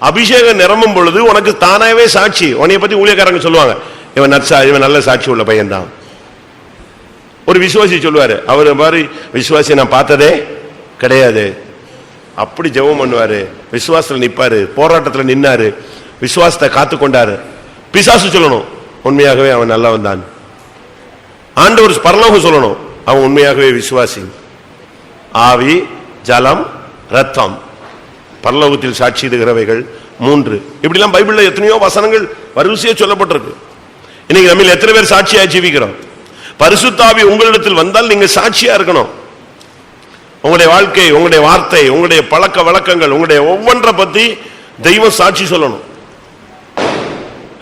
அபிஷேகம் நிரம்பும் பொழுது உனக்கு தானாவே சாட்சி. உன்னைய பத்தி ஊழியக்காரங்க சொல்லுவாங்க, இவன் நல்ல சாட்சி உள்ள பையன்தான். ஒரு விசுவாசி சொல்லுவாரு, அவர் மாதிரி விசுவாசி நான் பார்த்ததே கிடையாது. அப்படி ஜெபம் பண்ணுவாரு, விசுவாசத்துல நிப்பாரு, போராட்டத்துல நின்னாரு, விசுவாசத்தை காத்து கொண்டாரு. பிசாசு சொல்லணும், உண்மையாகவே அவன் நல்லவன் தான். ஆண்டவர் பரலோகம் சொல்லணும், அவன் உண்மையாகவே விசுவாசி. ஆவி, ஜலம், ரத்தம், பரலோகத்தில் சாட்சியிடுகிறவைகள் 3. இப்படிலாம் பைபிள்ல எத்தனையோ வசனங்கள் வரிசையா சொல்லப்பட்டிருக்கு. இன்னைக்கு நம்ம எத்தனை பேர் சாட்சியா ஜீவிக்கிறோம்? பரிசுத்த ஆவி உங்களிடத்தில் வந்தால் நீங்க சாட்சியா இருக்கணும். உங்களுடைய வாழ்க்கை, உங்களுடைய வார்த்தை, உங்களுடைய பழக்க வழக்கங்கள், உங்களுடைய ஒவ்வொன்றை பத்தி தெய்வம் சாட்சி சொல்லணும்.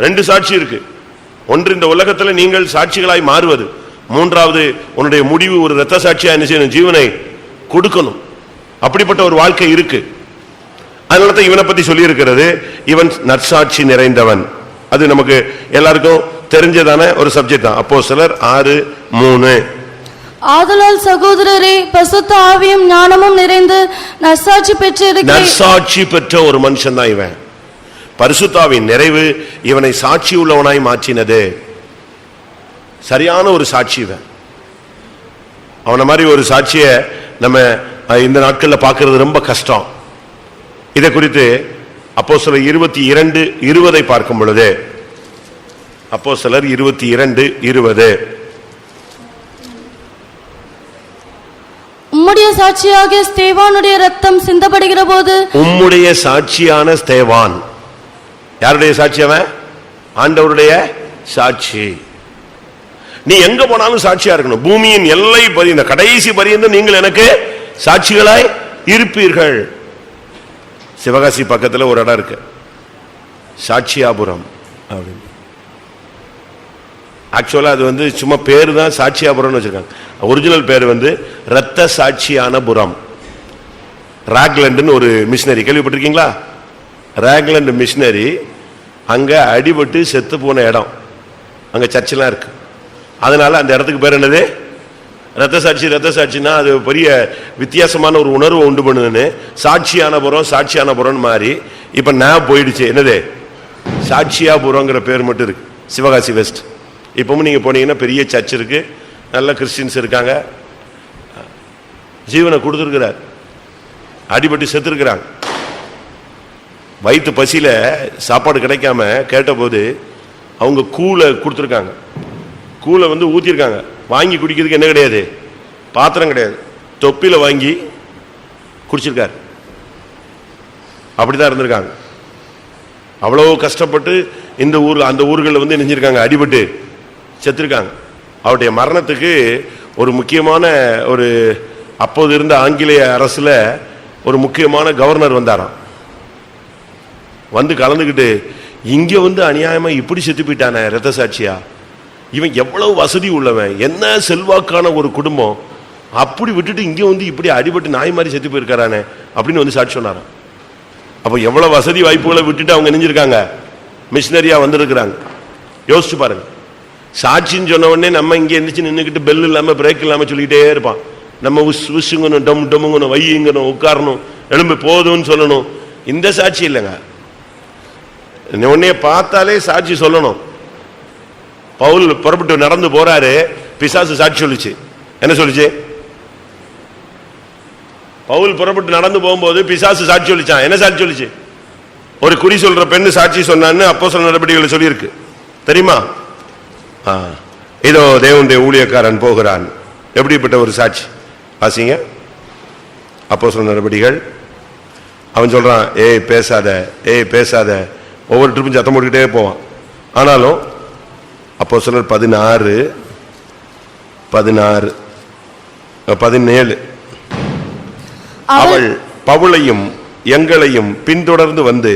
2 சாட்சி இருக்கு. ஒன்று, இந்த உலகத்துல நீங்கள் சாட்சிகளாய் மாறுவது. 3வது, உன்னுடைய முடிவு ஒரு இரத்த சாட்சியா என்ன செய்யணும்? ஜீவனை கொடுக்கணும். அப்படிப்பட்ட ஒரு வாழ்க்கை இருக்கு. அதனால இவனை பத்தி சொல்லி இருக்கிறது, இவன் நற்சாட்சி நிறைந்தவன். அது நமக்கு எல்லாருக்கும் தெரிஞ்சதான ஒரு சப்ஜெக்ட் தான். அப்போஸ்தலர் 6:3. ஆதலால் சகோதரரே, பரிசுத்த ஆவியும் ஞானமும் நிறைந்து நற்சாட்சி நற்சாட்சி பெற்ற ஒரு மனுஷன் தான் இவன். பரிசுத்த ஆவியின் நிறைவு இவனை சாட்சி உள்ளவனாய் மாற்றினது. சரியான ஒரு சாட்சி இவன். அவன மாதிரி ஒரு சாட்சிய நம்ம இந்த நாட்கள்ல பார்க்கிறது ரொம்ப கஷ்டம். இதை குறித்து அப்போஸ்தலர் 22:20 பார்க்கும் பொழுது, அப்போஸ்தலர் 22:20, உம்முடைய சாட்சியாக ஸ்தேவானுடைய ரத்தம் சிந்தப்படுகிற போது, உம்முடைய சாட்சியான ஸ்தேவான் யாருடைய சாட்சி? அவன் ஆண்டவருடைய சாட்சி. நீ எங்க போனாலும் சாட்சியா இருக்கணும். பூமியின் எல்லை பரியந்த கடைசி பரியந்த நீங்கள் எனக்கு சாட்சிகளாய் இருப்பீர்கள். சிவகாசி பக்கத்துல ஒரு இடம் இருக்கு, சாட்சியாபுரம் அப்படின்னு. ஆக்சுவலா அது சும்மா பேரு தான் சாட்சியாபுரம்னு வச்சிருக்காங்க. ஒரிஜினல் பேர் இரத்த சாட்சியான புரம். ராக்லண்ட்னு ஒரு மிஷினரி கேள்விப்பட்டிருக்கீங்களா? ராக்லண்ட் மிஷினரி அங்க அடிபட்டு செத்து போன இடம். அங்க சர்ச்செல்லாம் இருக்கு. அதனால அந்த இடத்துக்கு பேர் என்னது? ரத்த சாட்சி. ரத்த சாட்சினா அது பெரிய வித்தியாசமான ஒரு உணர்வை உண்டு பண்ணுதுன்னு சாட்சியான புறம் மாறி இப்ப நான் போயிடுச்சு. என்னது? சாட்சியாபுரங்கிற பேர் மட்டும் இருக்கு. சிவகாசி வெஸ்ட். இப்பவும் நீங்க போனீங்கன்னா பெரிய சர்ச் இருக்கு, நல்ல கிறிஸ்டின்ஸ் இருக்காங்க. ஜீவனை கொடுத்துருக்கிறார், அடிபட்டு செத்துருக்கிறாங்க. வயிற்று பசியில சாப்பாடு கிடைக்காம கேட்டபோது அவங்க கூலை கொடுத்துருக்காங்க. கூலை ஊத்திருக்காங்க. வாங்கி குடிக்கிறதுக்கு என்ன கிடையாது? பாத்திரம் கிடையாது. தொப்பில வாங்கி குடிச்சிருக்காரு. அப்படிதான் இருந்திருக்காங்க. அவ்வளவு கஷ்டப்பட்டு இந்த ஊர்ல அந்த ஊர்களில் நெஞ்சிருக்காங்க, அடிபட்டு செத்துருக்காங்க. அவருடைய மரணத்துக்கு ஒரு முக்கியமான ஒரு அப்போது இருந்த ஆங்கிலேய அரசுல ஒரு முக்கியமான கவர்னர் வந்தாராம். வந்து கலந்துக்கிட்டு, இங்க வந்து அநியாயமா இப்படி செத்து போயிட்டானே ரத்த சாட்சியா, இவன் எவ்வளவு வசதி உள்ளவன், என்ன செல்வாக்கான ஒரு குடும்பம், அப்படி விட்டுட்டு இங்க வந்து இப்படி அடிபட்டு நாய் மாதிரி செத்து போயிருக்காரானே அப்படின்னு வந்து சாட்சி சொன்னாராம். அப்ப எவ்வளவு வசதி வாய்ப்புகளை விட்டுட்டு அவங்க நெஞ்சிருக்காங்க, மிஷினரியா வந்திருக்கிறாங்க. யோசிச்சு பாருங்க. சாட்சின்னு சொன்ன உடனே நம்ம இங்க எந்திரிச்சு நின்றுக்கிட்டு பெல் இல்லாம பிரேக் இல்லாம சொல்லிக்கிட்டே இருப்பான். நம்ம உசுங்கணும், டம் டமுங்கணும், வையுங்கணும், உட்காரணும், எழும்பு போதும்னு சொல்லணும். இந்த சாட்சி இல்லைங்க. உன்னைய பார்த்தாலே சாட்சி சொல்லணும். பவுல் புறப்பட்டு நடந்து போறாரு, பிசாசு சாட்சி சொல்லிச்சு. என்ன சொல்லிச்சு? பவுல் புறப்பட்டு நடந்து போகும்போது பிசாசு சாட்சி சொல்லிச்சான். என்ன சாட்சி சொல்லிச்சு? ஒரு குறி சொல்ற பெண்ணு சாட்சி சொன்னான்னு அப்போஸ்தலர் நடபடிகள் சொல்லியிருக்கு, தெரியுமா? இதோ தேவனுடைய ஊழியக்காரன் போகிறான். எப்படிப்பட்ட ஒரு சாட்சி வாசிங்க. அப்போஸ்தலர் நடபடிகள். அவன் சொல்றான், ஏய் பேசாத, ஏய் பேசாத, ஒவ்வொரு ட்ரிப்பும் சத்தம் போட்டுக்கிட்டே போவான். ஆனாலும் அப்போஸ்தலர் 16, 17 அவள் பவுலையும் எங்களையும் பின்தொடர்ந்து வந்து,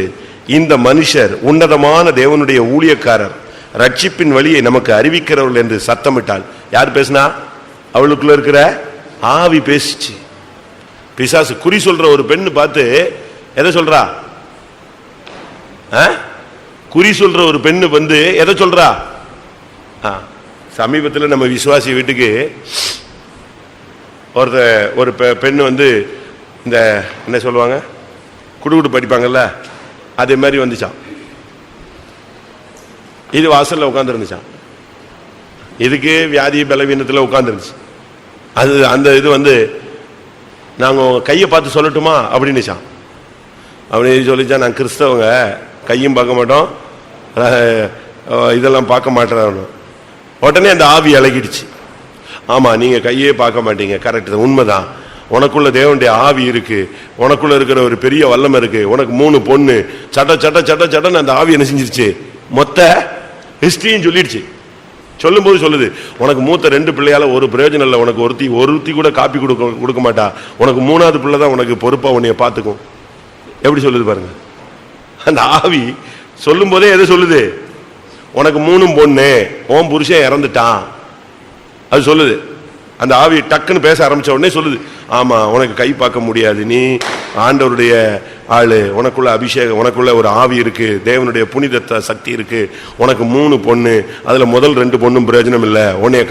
இந்த மனுஷர் உன்னதமான தேவனுடைய ஊழியக்காரர், ரட்சிப்பின் வழியை நமக்கு அறிவிக்கிறவர்கள் என்று சத்தமிட்டாள். யார் பேசினா? அவளுக்குள்ள இருக்கிற ஆவி பேசிச்சு. பிசாசு குறி சொல்ற ஒரு பெண்ணு பார்த்து எதை சொல்றா? குறி சொல்ற ஒரு பெண்ணு வந்து எதை சொல்றா? சமீபத்தில் நம்ம விசுவாசி வீட்டுக்கு ஒரு பெண்ணு வந்து இந்த என்ன சொல்லுவாங்க, குடுகுடு படிப்பாங்கல்ல, அதே மாதிரி வந்துச்சான். இது வாசல்ல உட்கார்ந்து இருந்துச்சான். இதுக்கு வியாதி பலவீனத்தில் உட்கார்ந்துருந்துச்சு. அது அந்த இது வந்து, நாங்கள் கையை பார்த்து சொல்லட்டுமா அப்படின்னுச்சான். அப்படின்னு சொல்லிச்சா, நான் கிறிஸ்தவங்க, கையும் பார்க்க மாட்டோம், இதெல்லாம் பார்க்க மாட்டேன். உடனே அந்த ஆவி இலகிடுச்சு. ஆமா, நீங்க கையே பார்க்க மாட்டீங்க, கரெக்ட் தான், உண்மைதான். உனக்குள்ள தேவனுடைய ஆவி இருக்கு, உனக்குள்ள இருக்கிற ஒரு பெரிய வல்லமை இருக்கு, உனக்கு 3 பொண்ணு, சட்ட சட்ட சட்ட சட்டன்னு அந்த ஆவி என்ன செஞ்சிருச்சு, மொத்த ஹிஸ்டரியும் சொல்லிடுச்சு. சொல்லும் போது சொல்லுது, உனக்கு மூத்த 2 பிள்ளையால ஒரு பிரயோஜனம் இல்லை, உனக்கு ஒருத்தி கூட காப்பி கொடுக்க மாட்டா, உனக்கு 3வது பிள்ளை தான் உனக்கு பொறுப்பா உன்னைய பார்த்துக்கும். எப்படி சொல்லுது பாருங்க. அந்த ஆவி சொல்லும் போதே எதை சொல்லுது? உனக்கு 3 பொண்ணு, உன் புருஷன் இறந்துட்டான், அது சொல்லுது. அந்த ஆவி டக்குன்னு பேச ஆரம்பிச்ச உடனே சொல்லுது, ஆமா உனக்கு கை பார்க்க முடியாது, நீ ஆண்டவருடைய ஆளு, உனக்குள்ள அபிஷேகம், உனக்குள்ள ஒரு ஆவி இருக்கு, தேவனுடைய புனித சக்தி இருக்கு, உனக்கு 3 பொண்ணு, அதுல முதல் 2 பொண்ணும் பிரயோஜனம் இல்லை, உன்னைய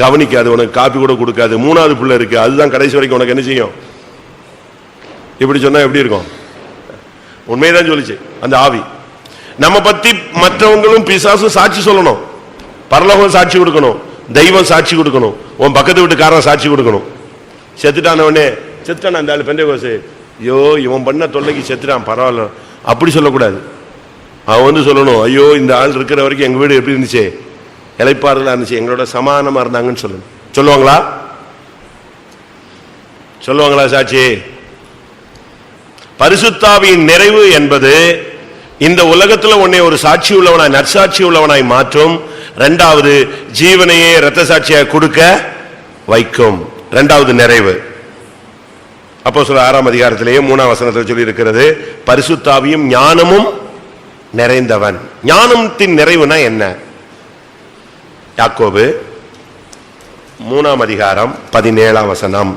கவனிக்காது, உனக்கு காப்பி கூட கொடுக்காது, 3வது பிள்ளை இருக்கு, அதுதான் கடைசி வரைக்கும் உனக்கு என்ன செய்யும். இப்படி சொன்னா எப்படி இருக்கும்? உண்மைதான் சொல்லிச்சு அந்த ஆவி. நம்ம பத்தி மற்றவங்களும் பிசாசும் சாட்சி சொல்லணும், பரலோகம் சாட்சி கொடுக்கணும், தெய்வம் சாட்சி கொடுக்கணும், உன் பக்கத்து வீட்டுக்காரன் சாட்சி கொடுக்கணும். செத்துட்டானவனே, செத்துட்டான் அந்த ஆள் பெந்தேகோசு, ஐயோ இவன் பண்ண தொல்லைக்கு செத்துட்டான், பரவாயில்ல, அப்படி சொல்லக்கூடாது. அவன் வந்து சொல்லணும், ஐயோ இந்த ஆள் இருக்கிற வரைக்கும் எங்க வீடு எப்படி இருந்துச்சு, இளைப்பாறுதலா இருந்துச்சு, எங்களோட சமாதானமா இருந்தாங்கன்னு சொல்லணும். சொல்லுவாங்களா? சொல்லுவாங்களா சாட்சி? பரிசுத்தாவியின் நிறைவு என்பது இந்த உலகத்துல உன்னை ஒரு சாட்சி உள்ளவனாய், நற்சாட்சி உள்ளவனாய் மாற்றும். 2வது, ஜீவனையே இரத்த சாட்சியாக கொடுக்க வைக்கும். 2வது நிறைவு. அப்போஸ்தலர் 6ஆம் அதிகாரத்திலேயே 3ஆம் வசனத்தில் சொல்லி இருக்கிறது, பரிசுத்தாவியும் ஞானமும் நிறைந்தவன். ஞானத்தின் நிறைவுனா என்ன? யாக்கோபு 3ஆம் அதிகாரம் 17ஆம் வசனம்.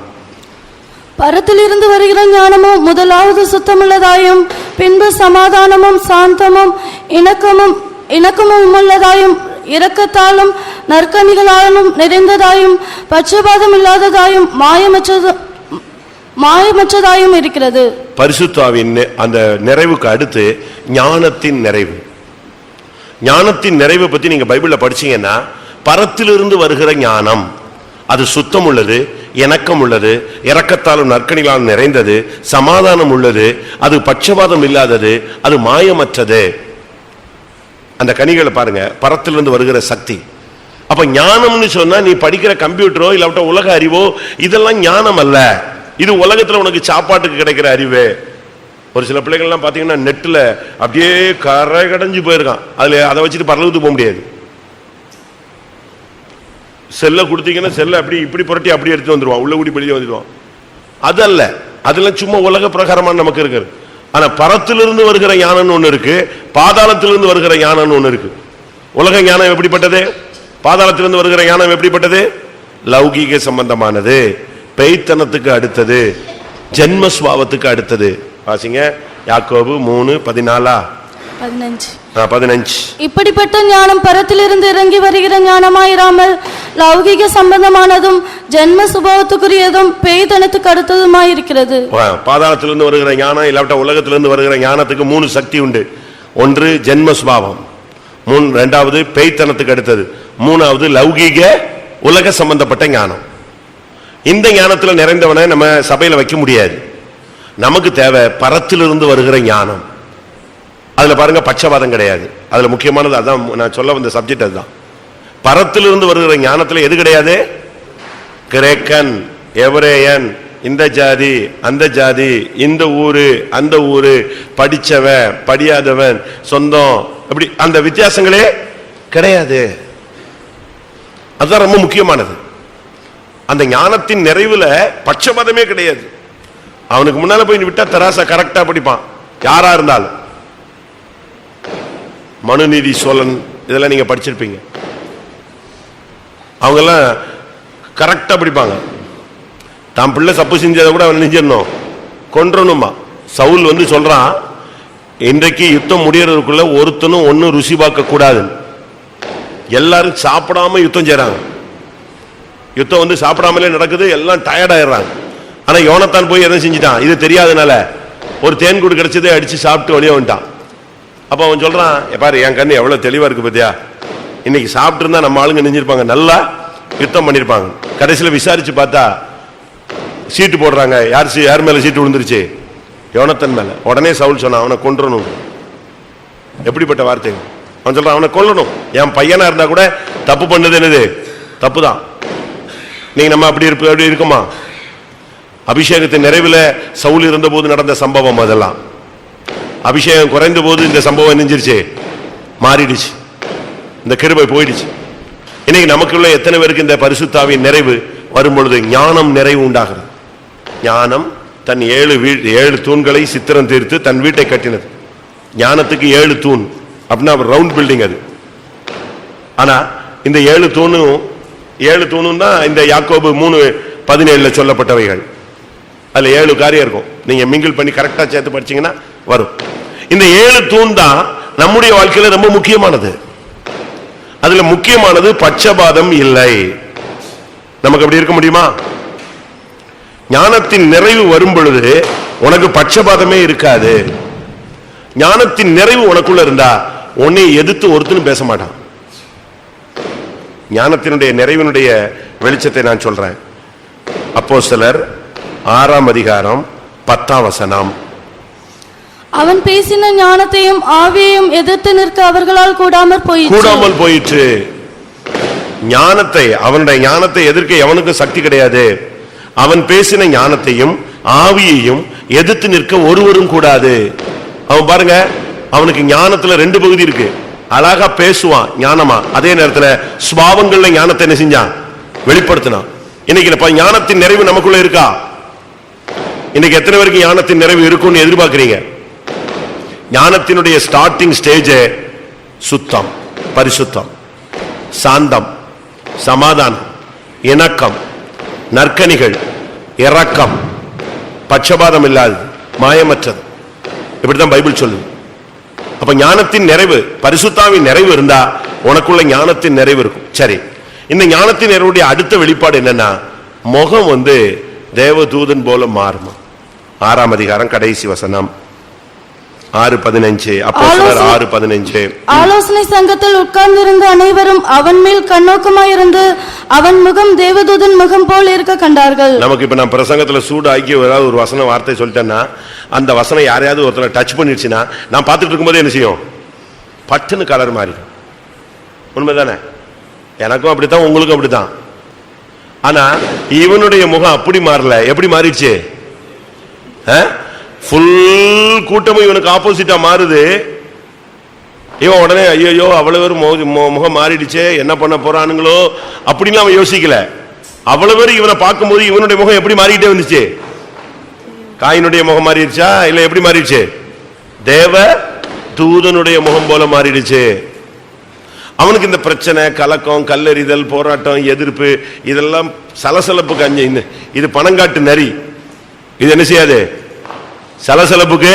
பரத்திலிருந்து வருகிற ஞானமும் முதலாவது சுத்தமுள்ளதாயும், பின்பு சமாதானமும் சாந்தமும் இணக்கமும் உள்ளதாயும், இரக்கத்தாலும் நற்கனிகளாலும் நிறைந்ததாயும், பட்சபாதம் இல்லாததாயும், மாயமற்றதாயும் இருக்கிறது. பரிசுத்தாவின் அந்த நிறைவுக்கு அடுத்து ஞானத்தின் நிறைவு. ஞானத்தின் நிறைவை பத்தி நீங்க பைபிள்ல படிச்சீங்கன்னா, பரத்திலிருந்து வருகிற ஞானம் அது சுத்தம் உள்ளது, இணக்கம் உள்ளது, இரக்கத்தாலும் நற்கனிகளாலும் நிறைந்தது, சமாதானம் உள்ளது, அது பட்சபாதம் இல்லாதது, அது மாயமற்றது. அந்த கனிகளை பாருங்க, பரத்திலிருந்து வருகிற சக்தி. அப்ப ஞானம்னு சொன்னா நீ படிக்கிற கம்ப்யூட்டரோ இல்லாவிட்ட உலக அறிவோ இதெல்லாம் ஞானம் அல்ல. இது உலகத்துல உனக்கு சாப்பாட்டுக்கு கிடைக்கிற அறிவு. ஒரு சில பிள்ளைகள்லாம் பாத்தீங்கன்னா நெட்ல அப்படியே கரை கடைஞ்சு போயிருக்கான், அதுல அதை வச்சுட்டு பரலோகத்துக்கு போக முடியாது. செல்ல கொடுத்தீங்கன்னா செல்ல அப்படி இப்படி புரட்டி அப்படி எடுத்து வந்துருவான், உள்ள கூடி வெளியே வந்துடுவான். அது அல்ல, அதெல்லாம் சும்மா உலக பிரகாரமான நமக்கு இருக்கு. ஆனா பரத்திலிருந்து வருகிற ஞானம் ஒண்ணு இருக்கு, பாதாளத்திலிருந்து வருகிற ஞானம் ஒண்ணு இருக்கு. உலக ஞானம் எப்படிப்பட்டது? பாதாளத்திலிருந்து வருகிற ஞானம் எப்படிப்பட்டது? லௌகீக சம்பந்தமானது, பேய்த்தனத்துக்கு அடுத்தது, ஜென்ம சுபாவத்துக்கு அடுத்தது. வாசிங்க யாக்கோபு 3:14-15. இப்படிப்பட்ட ஞானம் பரத்திலிருந்து இறங்கி வருகிற ஞானமாயிராமல் லௌகிக சம்பந்தமானதும் ஜென்ம சுபாவத்துக்குரியதும் பேய்தனத்துக்கு அடுத்ததுமாயிருக்கிறது. பாதாளத்திலிருந்து வருகிற ஞானம் இல்லாவிட்ட உலகத்திலிருந்து வருகிற ஞானத்துக்கு 3 சக்தி உண்டு. ஒன்று ஜென்ம சுபாவம், இரண்டாவது பேய்த்தனத்துக்கு அடுத்தது, மூணாவது லௌகீக உலக சம்பந்தப்பட்ட ஞானம். இந்த ஞானத்துல நிறைந்தவனை நம்ம சபையில வைக்க முடியாது. நமக்கு தேவை பரத்திலிருந்து வருகிற ஞானம். அதுல பாருங்க பட்சபாதம் கிடையாது. அதுல முக்கியமானது அதான் நான் சொல்ல வந்த சப்ஜெக்ட். அதுதான் பரத்திலிருந்து வருகிற ஞானத்துல எது கிடையாது? கிரேக்கன், எவரேயன், இந்த ஜாதி அந்த ஜாதி, இந்த ஊரு அந்த ஊரு, படிச்சவன் படியாதவன், சொந்தம், அப்படி அந்த வித்தியாசங்களே கிடையாது. அதுதான் ரொம்ப முக்கியமானது. அந்த ஞானத்தின் நிறைவுல பட்சபாதமே கிடையாது. அவனுக்கு முன்னால போய் விட்டா தராசா கரெக்டா படிப்பான், யாரா இருந்தாலும். மனுநீதி சோழன் இதெல்லாம் நீங்க படிச்சிருப்பீங்க. அவங்க எல்லாம் கரெக்டா படிப்பாங்க. தான் பிள்ளை தப்பு செஞ்சதை கூட அவன் நெஞ்சிடணும், கொன்றணுமா. சவுல் வந்து சொல்றான், இன்றைக்கு யுத்தம் முடியறதுக்குள்ள ஒருத்தனும் ஒன்னும் ருசி பார்க்க கூடாது. எல்லாரும் சாப்பிடாம யுத்தம் செய்யறாங்க. யுத்தம் வந்து சாப்பிடாமலே நடக்குது, எல்லாம் டயர்ட் ஆயிடுறாங்க. ஆனா யோனத்தான் போய் எதை செஞ்சிட்டான்? இது தெரியாதனால ஒரு தேன் கூடு கிடைச்சதே அடிச்சு சாப்பிட்டு வெளியே வந்துட்டான். அப்ப அவன் சொல்றான், பாரு என் கண்ணு எவ்வளவு தெளிவா இருக்கு பத்தியா, இன்னைக்கு சாப்பிட்டு இருந்தா நம்ம ஆளுங்க நெஞ்சிருப்பாங்க, நல்லா யுத்தம் பண்ணிருப்பாங்க. கடைசியில விசாரிச்சு பார்த்தா சீட்டு போடுறாங்க, யார் மேல சீட்டு விழுந்துருச்சு? யோனத்தன் மேல. உடனே சவுல் சொன்னான், அவனை கொன்றணும். எப்படிப்பட்ட வார்த்தை! அவன் சொல்றான், அவனை கொல்லணும். என் பையனா இருந்தா கூட தப்பு பண்ணது என்னது? தப்புதான். நீங்க நம்ம அப்படி இருக்குமா? அபிஷேகத்தின் நிறைவில் சவுல் இருந்த போது நடந்த சம்பவம் அதெல்லாம். அபிஷேகம் குறைந்த போது இந்த சம்பவம் நெஞ்சிருச்சு, மாறிடுச்சு, இந்த கிருபை போயிடுச்சு. இன்னைக்கு நமக்குள்ள எத்தனை பேருக்கு இந்த பரிசுத்தாவின் நிறைவு வரும்பொழுது ஞானம் நிறைவு உண்டாகிறது? ஞானம் தன் 7 தூண்களை சித்திரம் தீர்த்து தன் வீட்டை கட்டினது. ஞானத்துக்கு 7 தூண் அப்படின்னா ரவுண்ட் பில்டிங் அது. ஆனா இந்த 7 தூணும் தான் இந்த யாக்கோபு 3:17 சொல்லப்பட்டவைகள். அதுல 7 காரியம் இருக்கும். நீங்க மிங்கிள் பண்ணி கரெக்டா சேர்த்து படிச்சீங்கன்னா வரும். இந்த 7 தூண் தான் நம்முடைய வாழ்க்கையில ரொம்ப முக்கியமானது. அதுல முக்கியமானது பட்சபாதம் இல்லை. நமக்கு அப்படி இருக்க முடியுமா? ஞானத்தின் நிறைவு வரும் பொழுது உனக்கு பட்சபாதமே இருக்காது. ஞானத்தின் நிறைவு உனக்குள்ள இருந்தா உன்னை எதிர்த்து ஒருத்தனும் பேச மாட்டான். ஞானத்தினுடைய நிறைவினுடைய வெளிச்சத்தை நான் சொல்றேன். அப்போஸ்தலர் 6:10. அவன் பேசின ஞானத்தையும் ஆவியையும் எதிர்த்து நிற்க அவர்களால் கூடாமல் போயிற்று. ஞானத்தை, அவனுடைய ஞானத்தை எதிர்க்க எவனுக்கும் சக்தி கிடையாது. அவன் பேசின ஞானத்தையும் ஆவியையும் எதிர்த்து நிற்க ஒருவரும் கூடாது. அவன் பாருங்க, அவனுக்கு ஞானத்துல 2 பகுதி இருக்கு. அழகா பேசுவான் ஞானமா, அதே நேரத்துல சுபாவங்கள்ல ஞானத்தை என்ன செஞ்சான்? வெளிப்படுத்தினான். இன்னைக்கு ஞானத்தின் நிறைவு நமக்குள்ள இருக்கா? இன்னைக்கு எத்தனை பேருக்கு ஞானத்தின் நிறைவு இருக்கும்னு எதிர்பார்க்கிறீங்க? ஞானத்தினுடைய ஸ்டார்டிங் ஸ்டேஜ் சுத்தம், பரிசுத்தம், சாந்தம், சமாதானம், இணக்கம், நற்கனிகள், இரக்கம், பட்சபாதம் இல்லாதது, மாயமற்றது. இப்படித்தான் பைபிள் சொல்லுது. அப்ப ஞானத்தின் நிறைவு, பரிசுத்தாவின் நிறைவு இருந்தா உனக்குள்ள ஞானத்தின் நிறைவு இருக்கும். சரி, இந்த ஞானத்தின் நிறைவுடைய அடுத்த வெளிப்பாடு என்னன்னா, முகம் வந்து தேவதூதன் போல மாறுமா. 6ஆம் அதிகாரம் கடைசி வசனம் 6:15. அப்போஸ்தலர் 6:15. ஆலோசனை சங்கத்தில் உட்கார்ந்திருந்த அனைவரும் அவன் மேல் கண்ணோக்கமாயிருந்து அவன் முகம் தேவதூதன் முகம் போல் இருக்க கண்டார்கள். நமக்கு இப்ப நான் பிரசங்கத்துல சூடு ஆக்கி ஏதாவது ஒரு வசனம் வார்த்தை சொல்லிட்டேன்னா, அந்த வசனம் யாரையாவது ஒருத்தனை டச் பண்ணிடுச்சுன்னா, நான் பார்த்துட்டு இருக்கும்போது என்ன செய்யும்? பட்டுன்னு கலர் மாறிடும். உண்மைதானே? எனக்கும் அப்படித்தான், உங்களுக்கும் அப்படித்தான். ஆனா இவனுடைய முகம் அப்படி மாறல. எப்படி மாறிடுச்சு? ஃபுல் கூட்டமும் இவனுக்கு ஆப்போசிட்டா மாறுது. இவன் உடனே ஐயோ அவ்வளவு பேர் முகம் மாறிடுச்சே, என்ன பண்ண போறானுங்களோ அப்படின்னு அவன் யோசிக்கல. அவ்வளவு பேர் இவனை பார்க்கும்போது இவனுடைய முகம் எப்படி மாறிக்கிட்டே வந்துச்சு? காயினுடைய முகம் மாறிடுச்சா இல்ல எப்படி மாறிடுச்சு? தேவ தூதனுடைய முகம் போல மாறிடுச்சு. அவனுக்கு இந்த பிரச்சனை, கலக்கம், கல்லெறிதல், போராட்டம், எதிர்ப்பு, இதெல்லாம் சலசலப்புக்கு அஞ்சு. இது பணங்காட்டு நரி. இது என்ன செய்யாது? சலசலப்புக்கு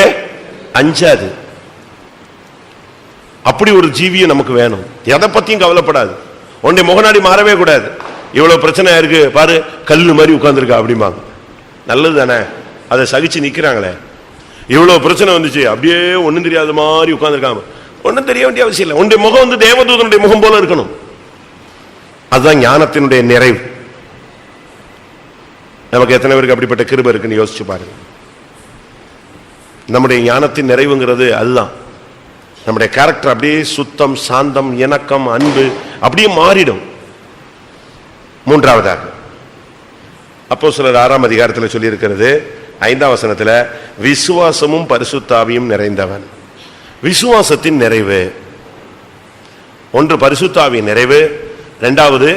அஞ்சாது. அப்படி ஒரு ஜீவியம் நமக்கு வேணும். எதை பத்தியும் கவலைப்படாது. உன்னுடைய முகநாடி மாறவே கூடாது. இவ்வளவு பிரச்சனை இருக்கு பாரு, கல்லு மாதிரி உட்கார்ந்துருக்கா அப்படிம்பாங்க. நல்லது தானே, அதை சகிச்சு நிக்கிறாங்களே. இவ்வளவு பிரச்சனை வந்துச்சு, அப்படியே ஒண்ணும் தெரியாத மாதிரி உட்கார்ந்துருக்காங்க. ஒன்றும் தெரிய வேண்டிய அவசியம் இல்லை. உன்னுடைய முகம் தேவதூதனுடைய முகம் போல இருக்கணும். அதுதான் ஞானத்தினுடைய நிறைவு. நமக்கு எத்தனை பேருக்கு அப்படிப்பட்ட கிருபை இருக்குன்னு யோசிச்சு பாருங்க. நம்முடைய ஞானத்தின் நிறைவுங்கிறது அதுதான். நம்முடைய கேரக்டர் அப்படியே சுத்தம், சாந்தம், இணக்கம், அன்பு அப்படியே மாறிடும். மூன்றாவதாக அப்போஸ்தலர் 6ஆம் அதிகாரத்தில் சொல்லி இருக்கிறது 5ஆம் வசனத்தில், விசுவாசமும் பரிசுத்தாவியும் நிறைந்தவன். விசுவாசத்தின் நிறைவு. ஒன்று பரிசுத்தாவின் நிறைவு, இரண்டாவது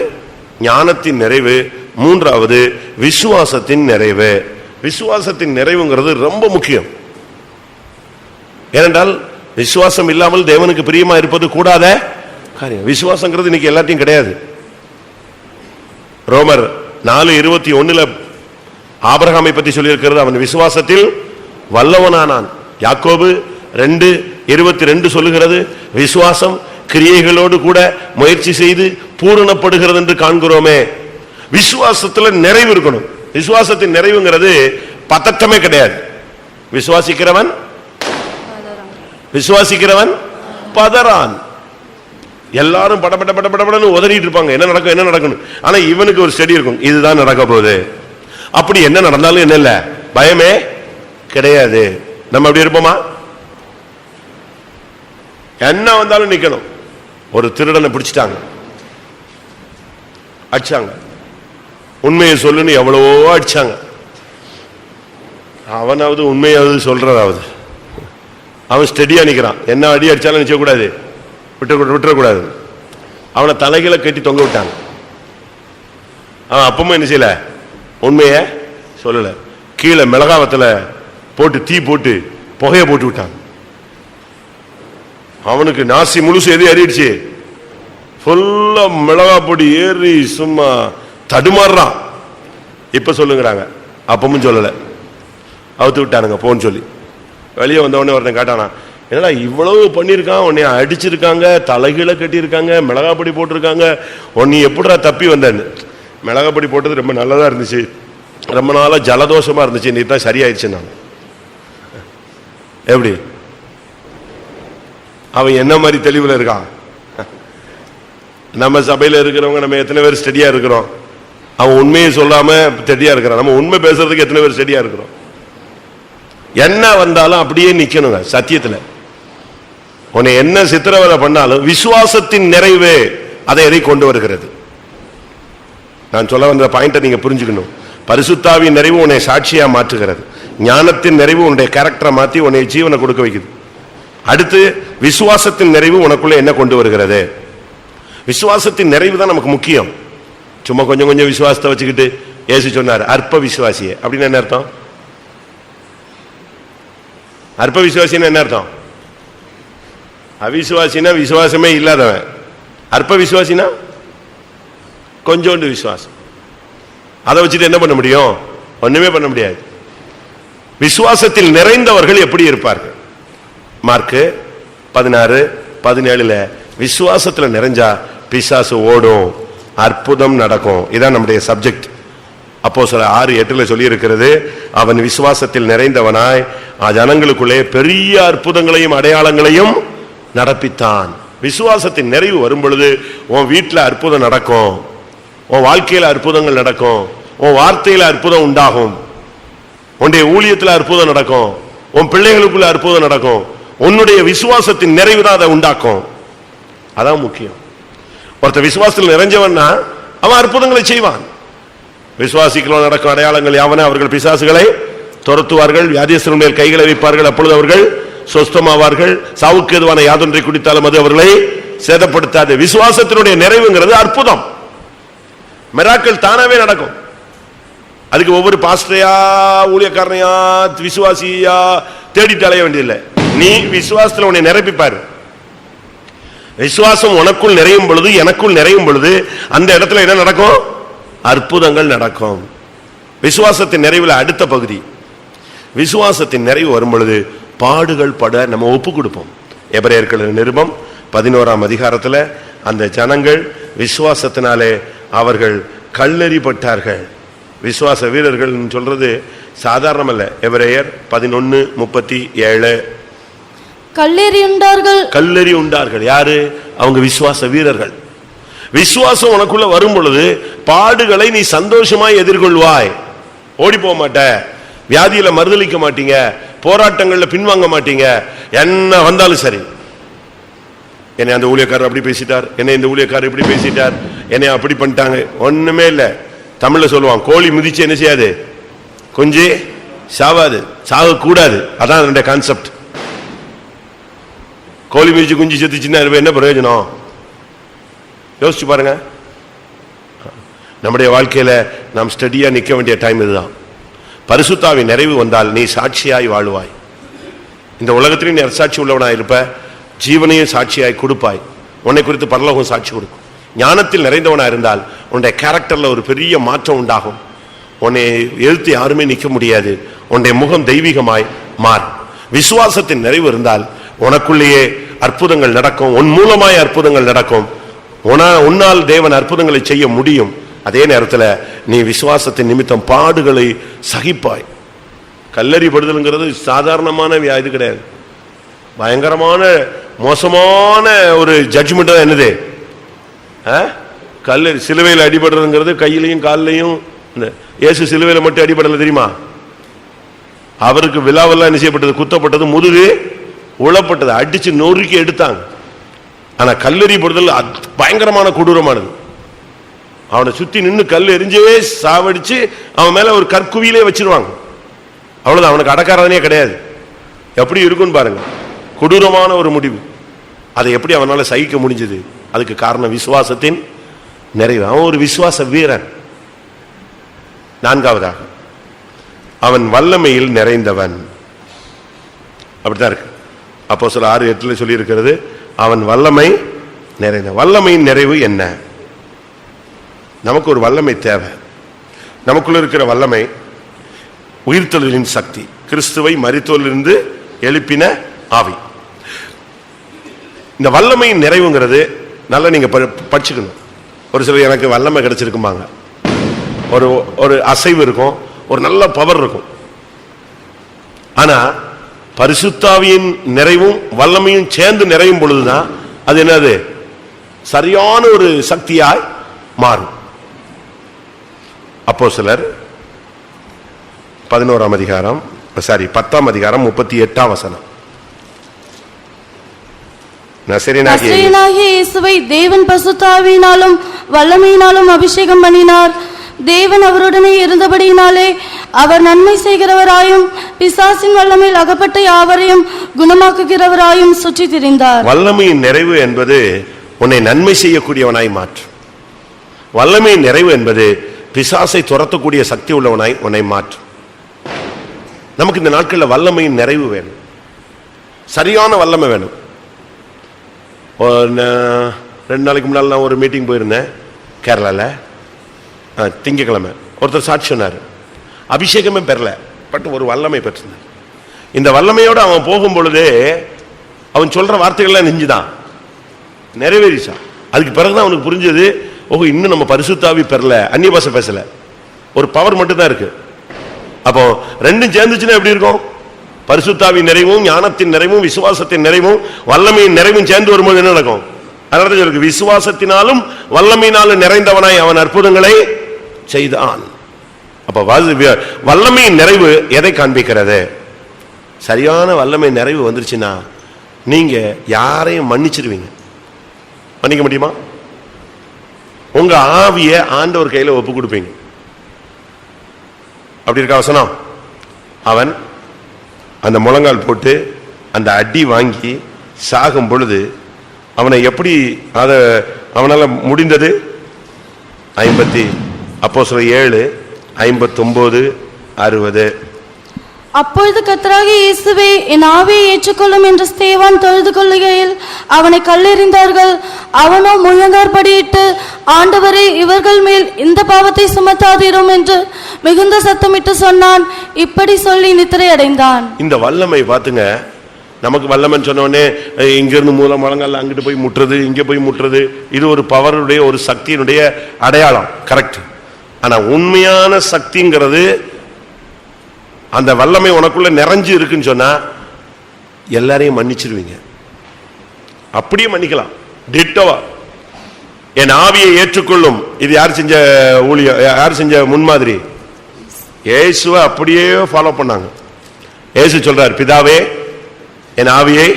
ஞானத்தின் நிறைவு, மூன்றாவது விசுவாசத்தின் நிறைவு. விசுவாசத்தின் நிறைவுங்கிறது ரொம்ப முக்கியம். ஏனென்றால் விசுவாசம் இல்லாமல் தேவனுக்கு பிரியமா இருப்பது கூடாத காரியம். விசுவாசங்கிறது இன்னைக்கு எல்லாத்தையும் கிடையாது. ரோமர் 4:21 ஆபிரகாமை பற்றி சொல்லியிருக்கிறது, அவன் விசுவாசத்தில் வல்லவனானான். யாக்கோபு 2:22 சொல்லுகிறது, விசுவாசம் கிரியைகளோடு கூட முயற்சி செய்து பூரணப்படுகிறது என்று காண்கிறோமே. விசுவாசத்துல நிறைவு இருக்கணும். விசுவாசத்தின் நிறைவுங்கிறது பதட்டமே கிடையாது. விசுவாசிக்கிறவன் பதறான். எல்லாரும் படபடன்னு உதறிட்டு இருப்பாங்க, என்ன நடக்கும் என்ன நடக்கணும். ஆனா இவனுக்கு ஒரு ஸ்டடி இருக்கும், இதுதான் நடக்க போகுது. அப்படி என்ன நடந்தாலும் என்ன இல்ல, பயமே கிடையாது. நம்ம அப்படி இருப்போமா? என்ன வந்தாலும் நிக்கணும். ஒரு திருடனை பிடிச்சிட்டாங்க, அடிச்சாங்க. உண்மையை சொல்லுன்னு எவ்வளவோ அடிச்சாங்க. அவனாவது உண்மையாவது சொல்றதாவது. அவன் ஸ்டெடியா நிக்கிறான். என்ன அடி அடிச்சாலும் நிச்சய கூடாது, விட்டுறக்கூடாது. அவனை தலைகளை கட்டி தொங்க விட்டாங்க. அவன் அப்பமும் என்ன செய்யல, உண்மைய சொல்லல. கீழே மிளகாவத்துல போட்டு தீ போட்டு புகைய போட்டு விட்டாங்க. அவனுக்கு நாசி முழுசு எது ஏறிடுச்சு, ஃபுல்லா மிளகா பொடி ஏறி சும்மா தடுமாறுறான். இப்ப சொல்லுங்கிறாங்க, அப்பமும் சொல்லல, அவுத்து விட்டானுங்க போன்னு சொல்லி. வெளியே வந்தவொடனே ஒருத்தன் காட்டானா, என்னடா இவ்வளவு பண்ணிருக்கான், உன்னை அடிச்சிருக்காங்க, தலைகீழ கட்டியிருக்காங்க, மிளகா பொடி போட்டிருக்காங்க, உன்னை எப்படிடா தப்பி வந்தேன்னு. மிளகா பொடி போட்டது ரொம்ப நல்லதா இருந்துச்சு, ரொம்ப நாளா ஜலதோஷமா இருந்துச்சு, இன்னைக்கு தான் சரியாயிடுச்சு. நான் எப்படி அவன் என்ன மாதிரி தெளிவுல இருக்கான்? நம்ம சபையில இருக்கிறவங்க நம்ம எத்தனை பேர் ஸ்டெடியா இருக்கிறோம்? அவன் உண்மையை சொல்லாம ஸ்டெடியா இருக்கிறான். நம்ம உண்மை பேசுறதுக்கு எத்தனை பேர் ஸ்டெடியா இருக்கிறோம்? என்ன வந்தாலும் அப்படியே நிக்கணுங்க சத்தியத்துல. உன்னை என்ன சித்திரவதை பண்ணாலும் விசுவாசத்தின் நிறைவு அதை எதை கொண்டு வருகிறது. நான் சொல்ல வந்த பாயிண்ட நீங்க புரிஞ்சுக்கணும். பரிசுத்தாவின் நிறைவு உன்னை சாட்சியா மாற்றுகிறது. ஞானத்தின் நிறைவு உன்னுடைய கேரக்டரை மாற்றி உன்னை ஜீவனை கொடுக்க வைக்குது. அடுத்து விசுவாசத்தின் நிறைவு உனக்குள்ள என்ன கொண்டு வருகிறது? விசுவாசத்தின் நிறைவு தான் நமக்கு முக்கியம். சும்மா கொஞ்சம் கொஞ்சம் விசுவாசத்தை வச்சுக்கிட்டு இயேசு சொன்னார் அற்ப விசுவாசியே அப்படின்னு என்ன அர்த்தம்? அற்ப விசுவாசின்னா என்ன அர்த்தம்? அவிசுவாசினா விசுவாசமே இல்லாதவன். அற்ப விசுவாசினா கொஞ்சோண்டு விசுவாசம். அதை வச்சுட்டு என்ன பண்ண முடியும்? ஒண்ணுமே பண்ண முடியாது. விசுவாசத்தில் நிறைந்தவர்கள் எப்படி இருப்பார்கள்? மார்க்கு 16:17 விசுவாசத்துல நிறைஞ்சா பிசாசு ஓடும், அற்புதம் நடக்கும். இதான் நம்முடைய சப்ஜெக்ட். அப்போஸ்தலர் 6:8 சொல்லி இருக்கிறது, அவன் விசுவாசத்தில் நிறைந்தவனாய் ஜனங்களுக்குள்ளே பெரிய அற்புதங்களையும் அடையாளங்களையும் நடப்பித்தான். விசுவாசத்தின் நிறைவு வரும் பொழுது உன் வீட்டில் அற்புதம் நடக்கும், உன் வாழ்க்கையில் அற்புதங்கள் நடக்கும், உன் வார்த்தையில அற்புதம் உண்டாகும், உன்னுடைய ஊழியத்தில் அற்புதம் நடக்கும், உன் பிள்ளைகளுக்குள்ள அற்புதம் நடக்கும். உன்னுடைய விசுவாசத்தின் நிறைவு தான் அதை உண்டாக்கும். அதான் முக்கியம். ஒருத்தர் விசுவாசத்தில் நிறைஞ்சவன்னா அவன் அற்புதங்களை செய்வான். விசுவாசிகளோடு நடக்கும் அடையாளங்கள் யாவன, அவர்கள் பிசாசுகளை துரத்துவார்கள், வியாதியஸ்தர்கள் மேல் கைகளை வைப்பார்கள், அப்பொழுது அவர்கள் சொஸ்தமாவார்கள், சாவுக்கு எதுவான யாதொன்றை குடித்தாலும் அது அவர்களை சேதப்படுத்தாது. விசுவாசத்தினுடைய நிறைவுங்கிறது அற்புதம். மிராக்கிள் தானாவே நடக்கும். அதுக்கு ஒவ்வொரு பாஸ்டரையா ஊழியக்காரனையா விசுவாசியா தேடிட்டு அலைய வேண்டியதில்லை. நீ விசுவாசத்துல உன்னை நிரப்பிப்பாரு. விசுவாசம் உனக்குள் நிறையும் பொழுது, எனக்குள் நிறையும் பொழுது அந்த இடத்துல என்ன நடக்கும்? அற்புதங்கள் நடக்கும். விசுவாசத்தின் நிறைவில் அடுத்த பகுதி, விசுவாசத்தின் நிறைவு வரும் பொழுது பாடுகள் பட நம்ம ஒப்பு கொடுப்போம். எபிரேயர் நிருபம் 11ஆம் அதிகாரத்தில் அந்த ஜனங்கள் விசுவாசத்தினாலே அவர்கள் கல்லெறிப்பட்டார்கள். விசுவாச வீரர்கள் சொல்றது சாதாரணம் அல்ல. எபிரேயர் 11:37 கல்லெறி உண்டார்கள். யாரு? அவங்க விசுவாச வீரர்கள். விசுவாசம் உனக்குள்ள வரும் பொழுது பாடுகளை நீ சந்தோஷமாய் எதிர்கொள்வாய். ஓடி போக மாட்ட, வியாதியில மறுதலிக்க மாட்டீங்க, போராட்டங்கள்ல பின்வாங்க மாட்டீங்க. என்ன வந்தாலும் சரி, என்னை அந்த ஊழியக்காரர் அப்படி பேசிட்டார், என்னை இந்த ஊழியக்காரர் இப்படி பேசிட்டார், என்னை அப்படி பண்ணிட்டாங்க, ஒண்ணுமே இல்லை. தமிழ்ல சொல்லுவான், கோழி மிதிச்சு என்ன செய்யாது? கொஞ்சே சாவாது, சாக கூடாது. அதான் என்னுடைய கான்செப்ட். கோழி மிதிச்சு குஞ்சு செத்துச்சுன்னா என்ன பிரயோஜனம்? யோசிச்சு பாருங்க. நம்முடைய வாழ்க்கையில நாம் ஸ்டடியா நிக்க வேண்டிய டைம் இதுதான். பரிசுத்தாவின் நிறைவு வந்தால் நீ சாட்சியாய் வாழுவாய். இந்த உலகத்திலும் நீ சாட்சி உள்ளவனாய் இருப்ப, ஜீவனையும் சாட்சியாய் கொடுப்பாய். உன்னை குறித்து பரலோகம் சாட்சி கொடுக்கும். ஞானத்தில் நிறைந்தவனாய் இருந்தால் உன்னுடைய கேரக்டர்ல ஒரு பெரிய மாற்றம் உண்டாகும். உன்னை எழுத்து யாருமே நிற்க முடியாது. உன்னுடைய முகம் தெய்வீகமாய் மாறும். விசுவாசத்தின் நிறைவு இருந்தால் உனக்குள்ளேயே அற்புதங்கள் நடக்கும். உன் மூலமாய் அற்புதங்கள் நடக்கும். உன்னால் தேவன் அற்புதங்களை செய்ய முடியும். அதே நேரத்தில் நீ விசுவாசத்தின் நிமித்தம் பாடுகளை சகிப்பாய். கல்லெறிப்படுதல்ங்கிறது சாதாரணமான வியாதி கிடையாது. பயங்கரமான மோசமான ஒரு ஜட்ஜ்மெண்ட் தான். என்னது? கல்லெறி சிலுவையில் அடிபடுறதுங்கிறது கையிலையும் காலிலையும். இயேசு சிலுவையில் மட்டும் அடிபடல தெரியுமா? அவருக்கு விழாவெல்லாம் என்ன செய்யப்பட்டது? குத்தப்பட்டது, முதுகு உளப்பட்டது, அடிச்சு நொறுக்கி எடுத்தாங்க. ஆனா கல்லெறிப்படுதல் பயங்கரமான கொடூரமானது. அவனை சுத்தி நின்று கல் எரிஞ்சே சாவடிச்சு அவன் மேல ஒரு கற்குவியிலே வச்சிருவாங்க. அவ்வளவுதான், அவனுக்கு அடக்காரதனே கிடையாது. எப்படி இருக்குன்னு பாருங்க. கொடூரமான ஒரு முடிவு. அதை எப்படி அவனால சகிக்க முடிஞ்சது? அதுக்கு காரணம் விசுவாசத்தின் நிறைவு. அவன் ஒரு விசுவாச வீரன். நான்காவதாக, அவன் வல்லமையில் நிறைந்தவன். அப்படித்தான் இருக்கு. அப்போஸ்தலர் 6:8 சொல்லி இருக்கிறது, அவன் வல்லமை நிறைந்த. வல்லமையின் நிறைவு என்ன? நமக்கு ஒரு வல்லமை தேவை. நமக்குள்ள இருக்கிற வல்லமை உயிர்த்தெழுதலின் சக்தி, கிறிஸ்துவை மரித்தோரிலிருந்து எழுப்பின ஆவி. இந்த வல்லமையின் நிறைவுங்கிறது நல்லா நீங்க படிச்சுக்கணும். ஒரு சிலர் எனக்கு வல்லமை கிடைச்சிருக்குமாங்க, ஒரு ஒரு அசைவு இருக்கும், ஒரு நல்ல பவர் இருக்கும். ஆனா பரிசுத்தாவியின் நிறைவும் வல்லமையும் சேர்ந்து நிறையும் பொழுதுதான் அது என்னது? சரியான ஒரு சக்தியாய் மாறும். அப்போஸ்தலர் 10ஆம் அதிகாரம் 38ஆம் வசனம். நசரேயனாகிய இயேசுவை தேவன் பரிசுத்தாவியினாலும் வல்லமையினாலும் அபிஷேகம் பண்ணினார். தேவன் அவருடனே இருந்தபடியினாலே அவர் நன்மை செய்கிறவராயும் பிசாசின் வல்லமையில் அகப்பட்ட யாவரையும் குணமாக்குகிறவராயும் சுற்றி திரிந்தார். வல்லமையின் நிறைவு என்பது உன்னை நன்மை செய்யக்கூடியவனாய் மாற்றும். வல்லமையின் நிறைவு என்பது பிசாசை துரத்தக்கூடிய சக்தி உள்ளவனாய் உன்னை மாற்றும். நமக்கு இந்த நாட்களில் வல்லமையின் நிறைவு வேணும். சரியான வல்லமை வேணும். 2 நாளைக்கு முன்னால் நான் ஒரு மீட்டிங் போயிருந்தேன் கேரளாவில். திங்கக்கிழமை ஒருத்தர் சாட்சி சொன்னார். அபிஷேகமே பெறல, பட் ஒரு வல்லமை பெற்றிருந்தார். இந்த வல்லமையோடு அவன் போகும் பொழுதே அவன் சொல்ற வார்த்தைகள்லாம் நெஞ்சுதான் நிறைவேறிச்சா. அதுக்கு பிறகுதான் அவனுக்கு புரிஞ்சது, ஓஹோ இன்னும் நம்ம பரிசுத்தாவி பெறல, அந்நிய பாஷை பேசல, ஒரு பவர் மட்டும் தான் இருக்கு. அப்போ ரெண்டும் சேர்ந்துச்சுன்னா எப்படி இருக்கும்? பரிசுத்தாவி நிறைவும் ஞானத்தின் நிறைவும் விசுவாசத்தின் நிறைவும் வல்லமையின் நிறைவும் சேர்ந்து வரும்போது என்ன நடக்கும்? அதனால சொல்லுங்க, விசுவாசத்தினாலும் வல்லமையினாலும் நிறைந்தவனாய் அவன் அற்புதங்களை செய்தான். அப்ப வல்லமையின் நிறைவு எதை காண்பிக்கிறது? சரியான வல்லமை நிறைவு வந்துருச்சுன்னா நீங்க யாரையும் மன்னிச்சிருவீங்க. மன்னிக்க முடியுமா? உங்க ஆவிய ஆண்டவர் கையில ஒப்பு கொடுப்பீங்க. அப்படி இருக்க வசனம். அவன் அந்த முழங்கால் போட்டு அந்த அடி வாங்கி சாகும் பொழுது அவனை எப்படி அவனால முடிந்தது? அப்போஸ்தலர் 7 59, 60. அப்பொழுது கர்த்தராகிய இயேசுவே, என் ஆவியை ஏற்றுக்கொள்ளும் என்று ஸ்தேவான் தொழுது கொள்ளுகையில் அவனை கல்லெறிந்தார்கள். அவனோ முழங்காற்படியிட்டு, ஆண்டவரே, இவர்கள் மேல் இந்த பாவத்தை சுமத்தாதிரும் என்று மிகுந்த சத்தமிட்டு சொன்னான். இப்படி சொல்லி நித்திரை அடைந்தான். இந்த வல்லமை பாத்துங்க, நமக்கு வல்லமைன்னு சொன்னோடனே இங்கிருந்து மூலம் முழங்கால் அங்கிட்டு போய் முட்டுறது, இங்க போய் முட்டுறது, இது ஒரு பவருடைய ஒரு சக்தியினுடைய அடையாளம், கரெக்ட். ஆனா உண்மையான சக்திங்கிறது, அந்த வல்லமை உனக்குள்ள நிறைஞ்சு இருக்குன்னு சொன்னா எல்லாரையும் மன்னிச்சிருவீங்க. அப்படியே மன்னிக்கலாம், டிட்டோவா. என் ஆவியை ஏற்றுக்கொள்ளும். இது யார் செஞ்ச ஊழியம், யார் செஞ்ச முன்மாதிரி? இயேசுவை அப்படியே ஃபாலோ பண்ணாங்க. இயேசு சொல்றார், பிதாவே, என் ஆவியை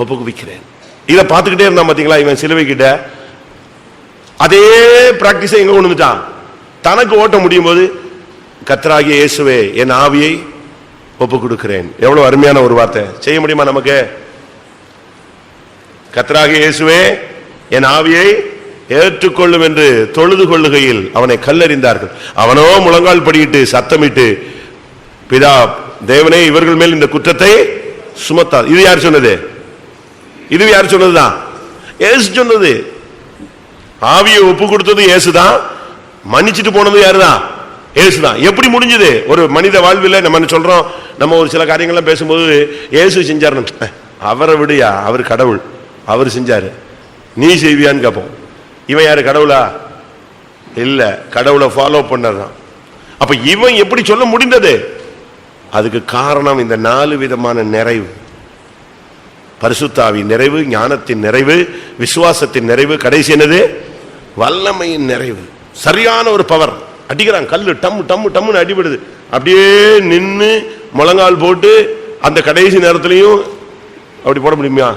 ஒப்புவிக்கிறேன். இதை பார்த்துக்கிட்டே இருந்தான். பாத்தீங்களா, இவன் சிலுவை கிட்ட அதே பிராக்டிஸை எங்க கொண்டு வந்துட்டான். தனக்கு ஓட்ட முடியும் போது, கர்த்தராகிய இயேசுவே, என் ஆவியை ஒப்பு கொடுக்கிறேன். எவ்வளவு அருமையான ஒரு வார்த்தை. செய்ய முடியுமா நமக்கு? கர்த்தராகிய இயேசுவே, என் ஆவியை ஏற்றுக்கொள்ளும் என்று தொழுது கொள்ளுகையில் அவனை கல்லெறிந்தார்கள். அவனோ முழங்கால் படியிட்டு சத்தமிட்டு, பிதா தேவனே, இவர்கள் மேல் இந்த குற்றத்தை சுமத்தார். இது யார் சொன்னது? இது யார் சொன்னதுதான்? இயேசு சொன்னது. ஆவியை ஒப்பு கொடுத்தது இயேசுதான். மன்னிச்சிட்டு போனது யாருதான்? இயேசுதான். எப்படி முடிஞ்சது? ஒரு மனித வாழ்வில் நம்ம சொல்றோம், நம்ம ஒரு சில காரியங்கள்லாம் பேசும்போது இயேசு செஞ்சாரு, அவரை விடுயா, அவர் கடவுள், அவர் செஞ்சாரு, நீ செய்வியான்னு கேட்போம். இவன் யாரு? கடவுளா? இல்ல, கடவுளை ஃபாலோ பண்ணதான். அப்ப இவன் எப்படி சொல்ல முடிந்தது? அதுக்கு காரணம் இந்த 4 விதமான நிறைவு. பரிசுத்தாவின் நிறைவு, ஞானத்தின் நிறைவு, விசுவாசத்தின் நிறைவு, கடைசி என்னது? வல்லமையின் நிறைவு. சரியான ஒரு பவர். அடிக்கிறான், கல்லு டம்மு டம்மு டம்முன்னு அடிபடுது. அப்படியே நின்று முழங்கால் போட்டு அந்த கடைசி நேரத்திலையும் அப்படி போட முடியுமா?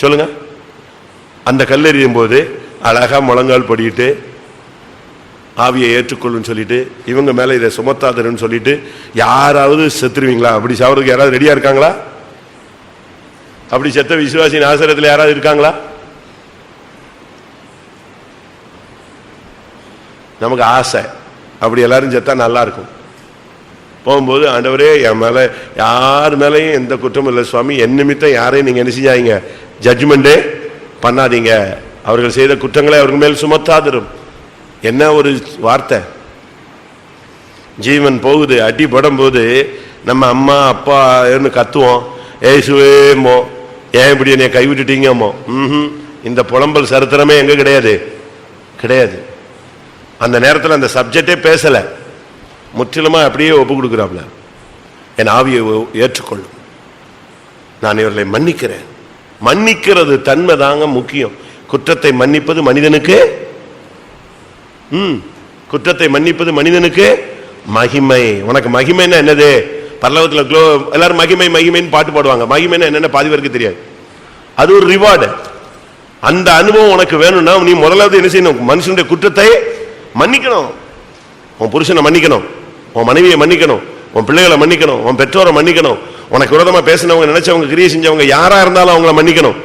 சொல்லுங்க. அந்த கல்லெறியும் போது அழகா முழங்கால் படிட்டு ஆவியை ஏற்றுக்கொள்ளுன்னு சொல்லிட்டு, இவங்க மேல இதை சுமத்தாதருன்னு சொல்லிட்டு, யாராவது செத்துருவீங்களா? அப்படி சாவறதுக்கு யாராவது ரெடியா இருக்காங்களா? அப்படி செத்த விசுவாசி ஆசிரியத்தில் யாராவது இருக்காங்களா? நமக்கு ஆசை, அப்படி எல்லாரும் செத்தா நல்லா இருக்கும். போகும்போது, ஆண்டவரே, என் மேல யார் மேலையும் எந்த குற்றமும் இல்லை சுவாமி, என் நிமித்தம் யாரையும் நீங்க என்ன செஞ்சாங்க, ஜட்ஜ்மெண்டே பண்ணாதீங்க, அவர்கள் செய்த குற்றங்களை அவர்கள் மேல் சுமத்தாதிரும். என்ன ஒரு வார்த்தை! ஜீவன் போகுது, அடி படும் போது நம்ம அம்மா அப்பா கத்துவோம், ஏசுவேமோ, ஏன் இப்படி என்னை கைவிட்டுட்டீங்கமோ. இந்த புலம்பல் சரித்திரமே எங்க கிடையாது, கிடையாது. அந்த நேரத்தில் அந்த சப்ஜெக்டே பேசல, முற்றிலுமா அப்படியே ஒப்பு கொடுக்குறாப்ல. என் ஆவியை ஏற்றுக்கொள்ளும், நான் இவர்களை மன்னிக்கிறேன். மன்னிக்கிறது தன்மை தாங்க முக்கியம். குற்றத்தை மன்னிப்பது மனிதனுக்கு, குற்றத்தை மன்னிப்பது மனிதனுக்கு மகிமை. உனக்கு மகிமைன்னா என்னது? பரலோகத்தில் எல்லாரும் மகிமை மகிமைன்னு பாட்டு பாடுவாங்க. மகிமைன்னா என்னென்ன பாதி பேருக்கு தெரியாது. அது ஒரு ரிவார்டு. அந்த அனுபவம் உனக்கு வேணும்னா நீ முதலாவது என்ன செய்யணும்? மனுஷனுடைய குற்றத்தை மன்னிக்கணும். உன் புருஷனை மன்னிக்கணும், உன் மனைவியை மன்னிக்கணும், உன் பிள்ளைகளை மன்னிக்கணும், உன் பெற்றோரை மன்னிக்கணும், உனக்கு விரோதமா பேசினவங்க, நினைச்சவங்க, கிரியை செஞ்சவங்க யாரா இருந்தாலும் அவங்கள மன்னிக்கணும்.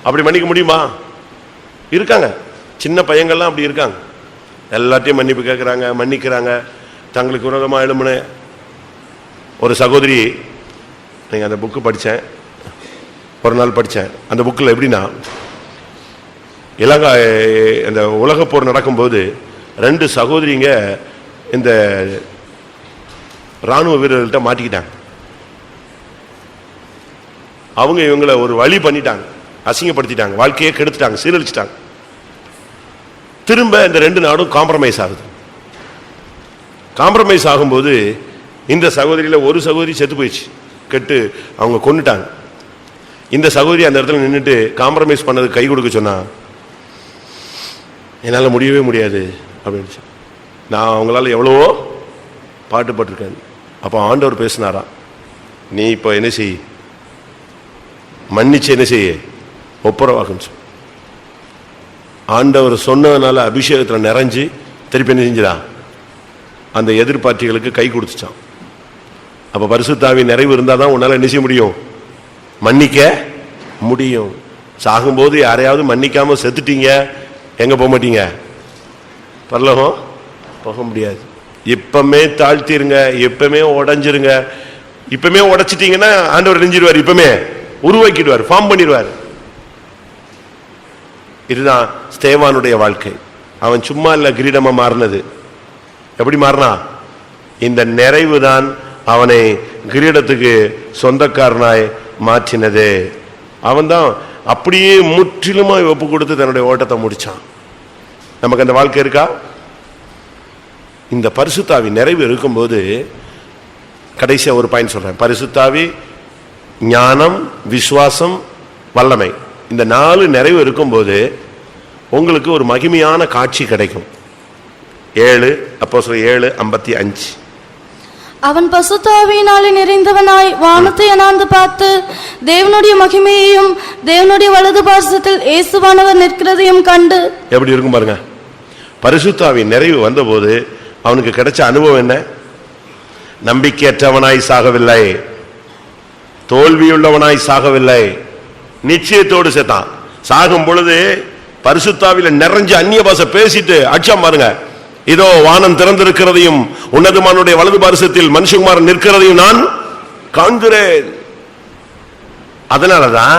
அப்படி மன்னிக்க முடியுமா? இருக்காங்க சின்ன பையங்கள்லாம் அப்படி இருக்காங்க. எல்லாத்தையும் மன்னிப்பு கேட்குறாங்க, மன்னிக்கிறாங்க. தங்களுக்கு விரோதமாக எழும்புன ஒரு சகோதரி, நீங்கள் அந்த புக்கு படித்தேன், ஒரு நாள் படித்தேன். அந்த புக்கில் எப்படின்னா, இலங்கை இந்த உலகப்போர் நடக்கும்போது 2 சகோதரிங்க இந்த இராணுவ வீரர்கள்ட்ட மாட்டிக்கிட்டாங்க. அவங்க இவங்களை ஒரு வழி பண்ணிட்டாங்க, அசிங்கப்படுத்திட்டாங்க, வாழ்க்கையை கெடுத்துட்டாங்க, சீரழிச்சிட்டாங்க. திரும்ப இந்த 2 நாடும் காம்ப்ரமைஸ் ஆகுது. காம்ப்ரமைஸ் ஆகும்போது இந்த சகோதரியில ஒரு சகோதரி செத்து போயிடுச்சு, கெட்டு அவங்க கொன்னுட்டாங்க. இந்த சகோதரி அந்த இடத்துல நின்றுட்டு காம்ப்ரமைஸ் பண்ணது கை கொடுக்க சொன்னா, என்னால் முடியவே முடியாது அப்படின்னு. நான் அவங்களால எவ்வளவோ பாட்டுப்பட்டிருக்கேன். அப்போ ஆண்டவர் பேசினாரா, நீ இப்போ என்ன செய், மன்னிச்சு என்ன செய்ய, ஒப்புரவாகுன்னு சொல்லி. ஆண்டவர் சொன்னதுனால அபிஷேகத்தில் நிறைஞ்சு திருப்பி என்ன செஞ்சுதான் அந்த எதிர்பார்ட்டிகளுக்கு கை கொடுத்துச்சான். அப்போ பரிசுத்தாவின் நிறைவு இருந்தால் தான் உன்னால் என்ன செய்ய முடியும், மன்னிக்க முடியும். சாகும்போது யாரையாவது மன்னிக்காம செத்துட்டீங்க, எங்க போக மாட்டீங்க, பரலோகம் போக முடியாது. இப்பமே தாழ்த்திருங்க, இப்பமே உடைஞ்சிருங்க. இப்பமே உடைச்சிட்டீங்கன்னா ஆண்டவர் நெஞ்சிடுவார், இப்பமே உருவாக்கிடுவார், ஃபார்ம் பண்ணிடுவார். இதுதான் ஸ்தேவானுடைய வாழ்க்கை. அவன் சும்மா இல்ல கிரீடமா மாறினது. எப்படி மாறினா? இந்த நிறைவு தான் அவனை கிரீடத்துக்கு சொந்தக்காரனாய் மாற்றினது. அவன் தான் அப்படியே முற்றிலுமாய் ஒப்பு கொடுத்து தன்னுடைய ஓட்டத்தை முடிச்சான். நமக்கு அந்த வாழ்க்கை இருக்கா? இந்த பரிசுத்தாவி நிறைவு இருக்கும்போது கடைசியா ஒரு பாயிண்ட் சொல்றேன். பரிசுத்தாவி, ஞானம், விசுவாசம், வல்லமை, இந்த 4 நிறைவு இருக்கும்போது உங்களுக்கு ஒரு மகிமையான காட்சி கிடைக்கும். 7 அப்போஸ்தலர் 7:55. அவன் பசுத்த ஆவியினாலே நிறைந்தவனாய் வானத்தை அண்ணாந்து பார்த்து தேவனுடைய மகிமையையும் தேவனுடைய வலது பார்சத்தில் இயேசுவானவர் நிற்கிறதையும் கண்டு. எப்படி இருக்கும் பாருங்க. பரிசுத்தாவின் நிறைவு வந்தபோது அவனுக்கு கிடைச்ச அனுபவம் என்ன? நம்பிக்கையற்றவனாய் சாகவில்லை, தோல்வியுள்ளவனாய் சாகவில்லை, நிச்சயத்தோடு செத்தான். சாகும் பொழுது பரிசுத்தாவில நிறைஞ்சு அந்நிய பாஷை பேசிட்டு அடிச்சான் பாருங்க. இதோ வானம் திறந்திருக்கிறதையும் உன்னதமானுடைய வலது பார்சத்தில் மனுஷகுமாரன் நிற்கிறதையும் நான் காண்கிறேன். அதனாலதான்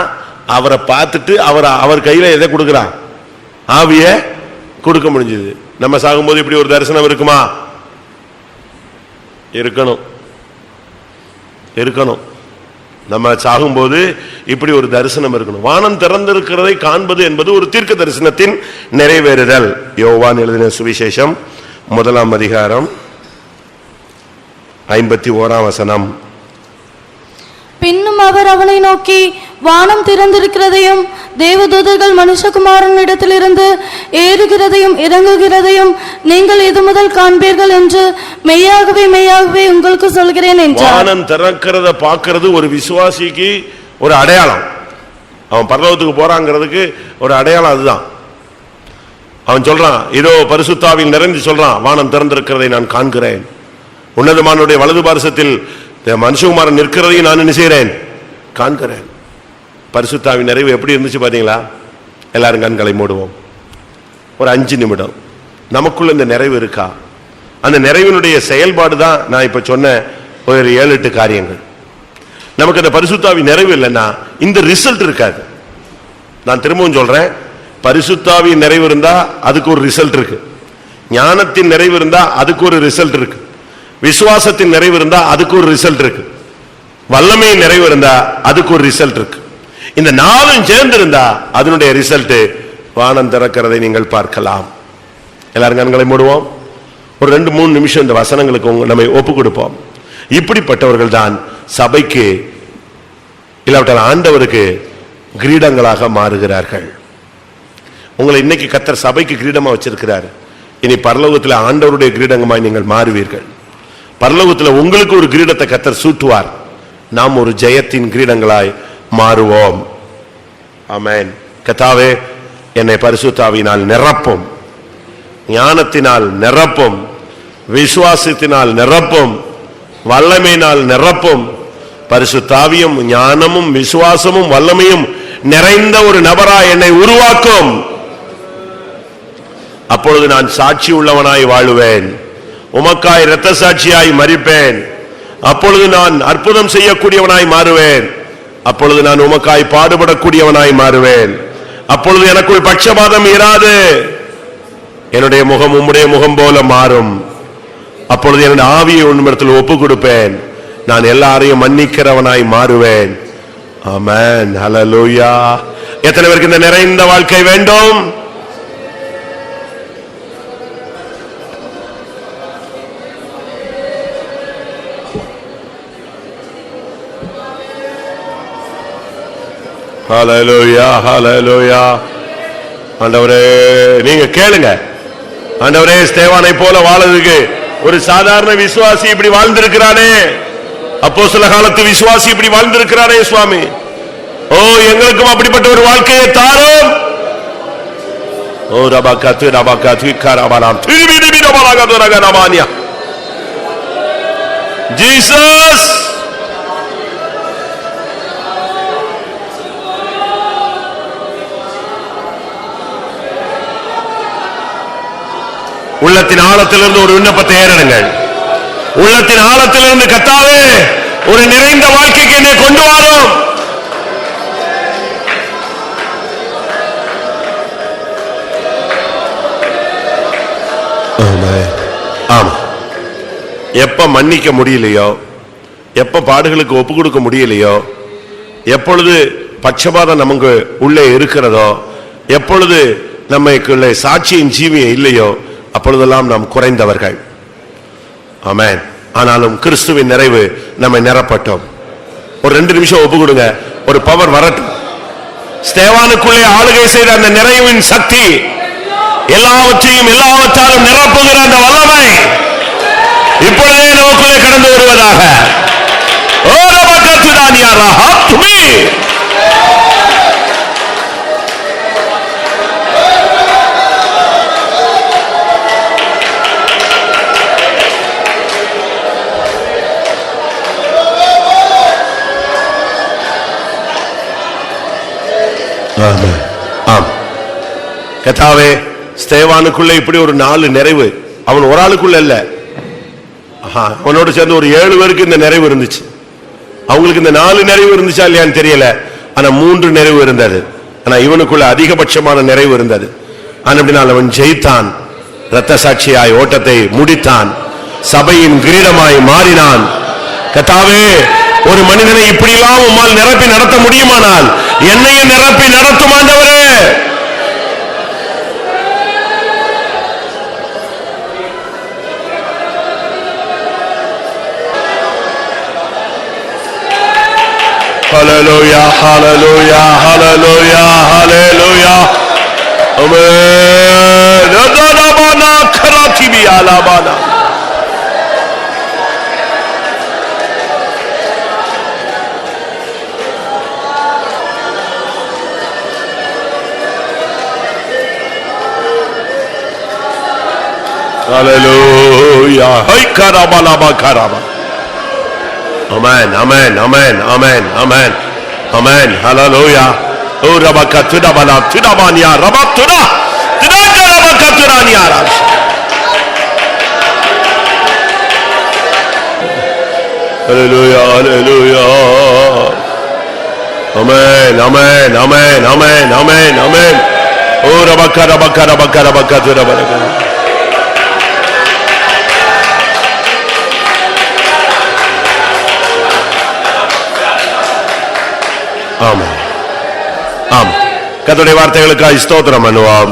அவரை பார்த்துட்டு அவர் கையில எதை கொடுக்கிறான்? ஆவிய கொடுக்க முடிஞ்சது. நம்ம சாகும்போது இப்படி ஒரு தரிசனம் இருக்குமா? இருக்கணும். நம்ம சாகும்போது இப்படி ஒரு தரிசனம் இருக்கணும். வானம் திறந்திருக்கிறதை காண்பது என்பது ஒரு தீர்க்க தரிசனத்தின் நிறைவேறுதல். யோவான் எழுதின சுவிசேஷம் 1 அதிகாரம் 51 பின்னும் அவர் அவனை நோக்கி, வானம் திறந்திருக்கிறதையும் தேவதூதர்கள் மனுஷகுமாரன் இடத்திலிருந்து ஏறுகிறதையும் இறங்குகிறதையும் நீங்கள் இது முதல் காண்பீர்கள் என்று மெய்யாகவே மெய்யாகவே உங்களுக்கு சொல்கிறேன் என்றார். வானம் திறக்கிறத பார்க்கிறது ஒரு விசுவாசிக்கு ஒரு அடையாளம். அவன் பரலோகத்துக்கு போறாங்கிறதுக்கு ஒரு அடையாளம் அதுதான். அவன் சொல்றான், இதோ பரிசுத்தாவில் நிறைந்து சொல்றான், வானம் திறந்திருக்கிறதை நான் காண்கிறேன், உன்னதமானுடைய வலது பார்சத்தில் மனுஷகுமாரன் நிற்கிறதையும் நான் என்ன செய்கிறேன்? காண்கிறேன். பரிசுத்தாவின் நிறைவு எப்படி இருந்துச்சு பாத்தீங்களா? எல்லாரும் கண்களை மூடுவோம். ஒரு 5 நிமிடம் நமக்குள்ள இந்த நிறைவு இருக்கா? அந்த நிறைவினுடைய செயல்பாடு தான் நான் இப்ப சொன்ன ஒரு 7-8 காரியங்கள். நமக்கு அந்த பரிசுத்தாவின் நிறைவு இல்லைன்னா இந்த ரிசல்ட் இருக்காது. நான் திரும்பவும் சொல்றேன், பரிசுத்தாவின் நிறைவு இருந்தா அதுக்கு ஒரு ரிசல்ட் இருக்கு, ஞானத்தின் நிறைவு இருந்தா அதுக்கு ஒரு ரிசல்ட் இருக்கு, விசுவாசத்தின் நிறைவு இருந்தா அதுக்கு ஒரு ரிசல்ட் இருக்கு, வல்லமையின் நிறைவு இருந்தா அதுக்கு ஒரு ரிசல்ட் இருக்கு. இந்த 4 சேர்ந்து இருந்தா அதனுடைய ரிசல்ட் வானம் திறக்கிறதை நீங்கள் பார்க்கலாம். எல்லாரும் கண்களை மூடுவோம். ஒரு 2-3 நிமிஷம் இந்த வசனங்களுக்கு நம்மை ஒப்பு கொடுப்போம். இப்படிப்பட்டவர்கள் தான் சபைக்கு இல்லாவிட்டால் ஆண்டவருக்கு கிரீடங்களாக மாறுகிறார்கள். உங்களை இன்னைக்கு கர்த்தர் சபைக்கு கிரீடமா வச்சிருக்கிறார். இனி பரலோகத்தில் ஆண்டவருடைய கிரீடங்கமாய் நீங்கள் மாறுவீர்கள். பரலோகத்தில் உங்களுக்கு ஒரு கிரீடத்தை கர்த்தர் சூட்டுவார். நாம் ஒரு ஜெயத்தின் கிரீடங்களாய் மாறுவோம். ஆமென். கர்த்தாவே, என்னை பரிசுத்தாவினால் நிரப்பும், ஞானத்தினால் நிரப்பும், விசுவாசத்தினால் நிரப்பும், வல்லமையினால் நிரப்பும். பரிசுத்தாவியும் ஞானமும் விசுவாசமும் வல்லமையும் நிறைந்த ஒரு நபராய் என்னை உருவாக்கும். அப்பொழுது நான் சாட்சி உள்ளவனாய் வாழுவேன், உமக்காய் இரத்த சாட்சியாய் மரிப்பேன். அப்பொழுது நான் அற்புதம் செய்யக்கூடியவனாய் மாறுவேன். அப்பொழுது நான் உமக்காய் பாடுபடக்கூடியவனாய் மாறுவேன். அப்பொழுது எனக்குள் பட்சபாதம் இராது, என்னுடைய முகம் உம்முடைய முகம் போல மாறும். அப்பொழுது என்னுடைய ஆவியை உன்னிடத்தில் ஒப்பு கொடுப்பேன். நான் எல்லாரையும் மன்னிக்கிறவனாய் மாறுவேன். ஆமென். ஹல்லேலூயா. எத்தனை பேருக்கு இந்த நிறைந்த வாழ்க்கை வேண்டும்? ஹல்லேலூயா, ஹல்லேலூயா. ஆண்டவரே, நீங்க கேளுங்க. ஆண்டவரே, ஸ்தேவானை போல வாழறதுக்கு ஒரு சாதாரண விசுவாசி இப்படி வாழ்ந்திருக்கிறானே, அப்போஸ்தல காலத்து விசுவாசி இப்படி வாழ்ந்திருக்கிறானே சுவாமி, ஓ எங்களுக்கும் அப்படிப்பட்ட ஒரு வாழ்க்கையை தாரும். ஓ ரபாகாத்து ரபாகாத்து கரபாலாம் திருவிதிபி ரபாகாது ரகனமானியா. ஜீசஸ், உள்ளத்தின் ஆழத்திலிருந்து ஒரு விண்ணப்பத்தை ஏறடுங்கள். உள்ளத்தின் ஆழத்திலிருந்து கர்த்தாவே ஒரு நிறைந்த வாழ்க்கைக்கு என்னை கொண்டு வாரும். ஆமா, எப்ப மன்னிக்க முடியலையோ, எப்ப பாடுகளுக்கு ஒப்பு கொடுக்க முடியலையோ, எப்பொழுது பட்சபாதம் நமக்கு உள்ளே இருக்கிறதோ, எப்பொழுது நமக்குள்ளே சாட்சியின் ஜீவியம் இல்லையோ, அப்பொழுதெல்லாம் நாம் குறைந்தவர்கள். ஆமென். ஆனாலும் கிறிஸ்துவின் நிறைவு நம்மை நிரப்பட்டோம். ஒரு 2 நிமிஷம் ஒப்பு கொடுங்க, ஒரு பவர் வரட்டும். ஸ்தேவானுக்குள்ளே ஆளுகை செய்த அந்த நிறைவின் சக்தி, எல்லாவற்றையும் எல்லாவற்றாலும் நிரப்புகிற அந்த வல்லமை இப்பொழுதே நமக்குள்ளே கடந்து வருவதாக. கர்த்தாவே, ஸ்தேவானுக்குள்ள இப்படி ஒரு 4 நிறைவு, அவன் ஒரு ஆளுக்குள்ள இல்ல, அவனோடு சேர்ந்து ஒரு 7 பேருக்கு இந்த நிறைவு இருந்துச்சு. அவங்களுக்கு இந்த 4 நிறைவு இருந்துச்சா இல்லையான்னு தெரியல, ஆனா 3 நிறைவு இருந்தது. ஆனா இவனுக்குள்ள அதிகபட்சமான நிறைவு இருந்தது. அப்படினால் அவன் ஜெயித்தான், இரத்த சாட்சியாய் ஓட்டத்தை முடித்தான், சபையின் கிரீடமாய் மாறினான். கர்த்தாவே, ஒரு மனிதனை இப்படியெல்லாம் உம்மால் நிரப்பி நடத்த முடியுமானால் என்னையும் நிரப்பி நடத்தும் ஆண்டவரே. Hallelujah, hallelujah, hallelujah, hallelujah. Amen. Adonabana karatibi alabana. Hallelujah. Hay karabala bakaraba. Amen, amen, amen, amen, amen, amen, hallelujah. Oh, rabakatuda bala, tuda banya, rabatuda, tuda rabakatuda niara. Hallelujah, hallelujah. Amen, amen, amen, amen, amen, amen. Oh, rabakatuda bala. ஆமா, ஆமா. கர்த்தருடைய வார்த்தைகளுக்காக ஸ்தோத்திரம் பண்ணுவோம்.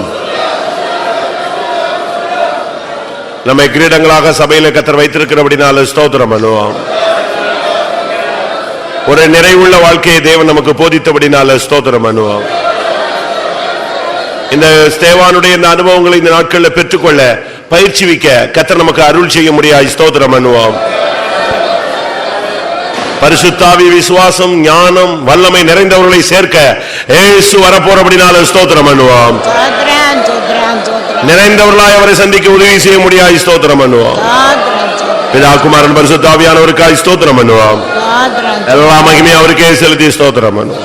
நம்மை கிரீடங்களாக சபையில கர்த்தர் வைத்திருக்கிறபடினால ஸ்தோத்திரம் பண்ணுவோம். ஒரு நிறைவுள்ள வாழ்க்கையை தேவன் நமக்கு போதித்தபடினால ஸ்தோத்திரம் பண்ணுவோம். இந்த ஸ்தேவானுடைய இந்த அனுபவங்களை இந்த நாட்களில் பெற்றுக்கொள்ள பயிற்சி வைக்க கர்த்தர் நமக்கு அருள் செய்ய முடியாது. ஸ்தோத்திரம் பண்ணுவோம். பரிசுத்தாவி, விசுவாசம், ஞானம், வல்லமை நிறைந்தவர்களை சேர்க்க இயேசு வரப்போறபடினால ஸ்தோத்திரம் பண்ணுவோம். நிறைந்தவர்களாய் அவரை சந்திக்க உதவி செய்ய முடியாது. ஸ்தோத்திரம் பண்ணுவோம். பிதா, குமாரன், பரிசுத்தாவியானவருக்காய் ஸ்தோத்திரம் பண்ணுவோம். எல்லா மகிமையும் அவருக்கே செலுத்தி ஸ்தோத்திரம் பண்ணுவோம்.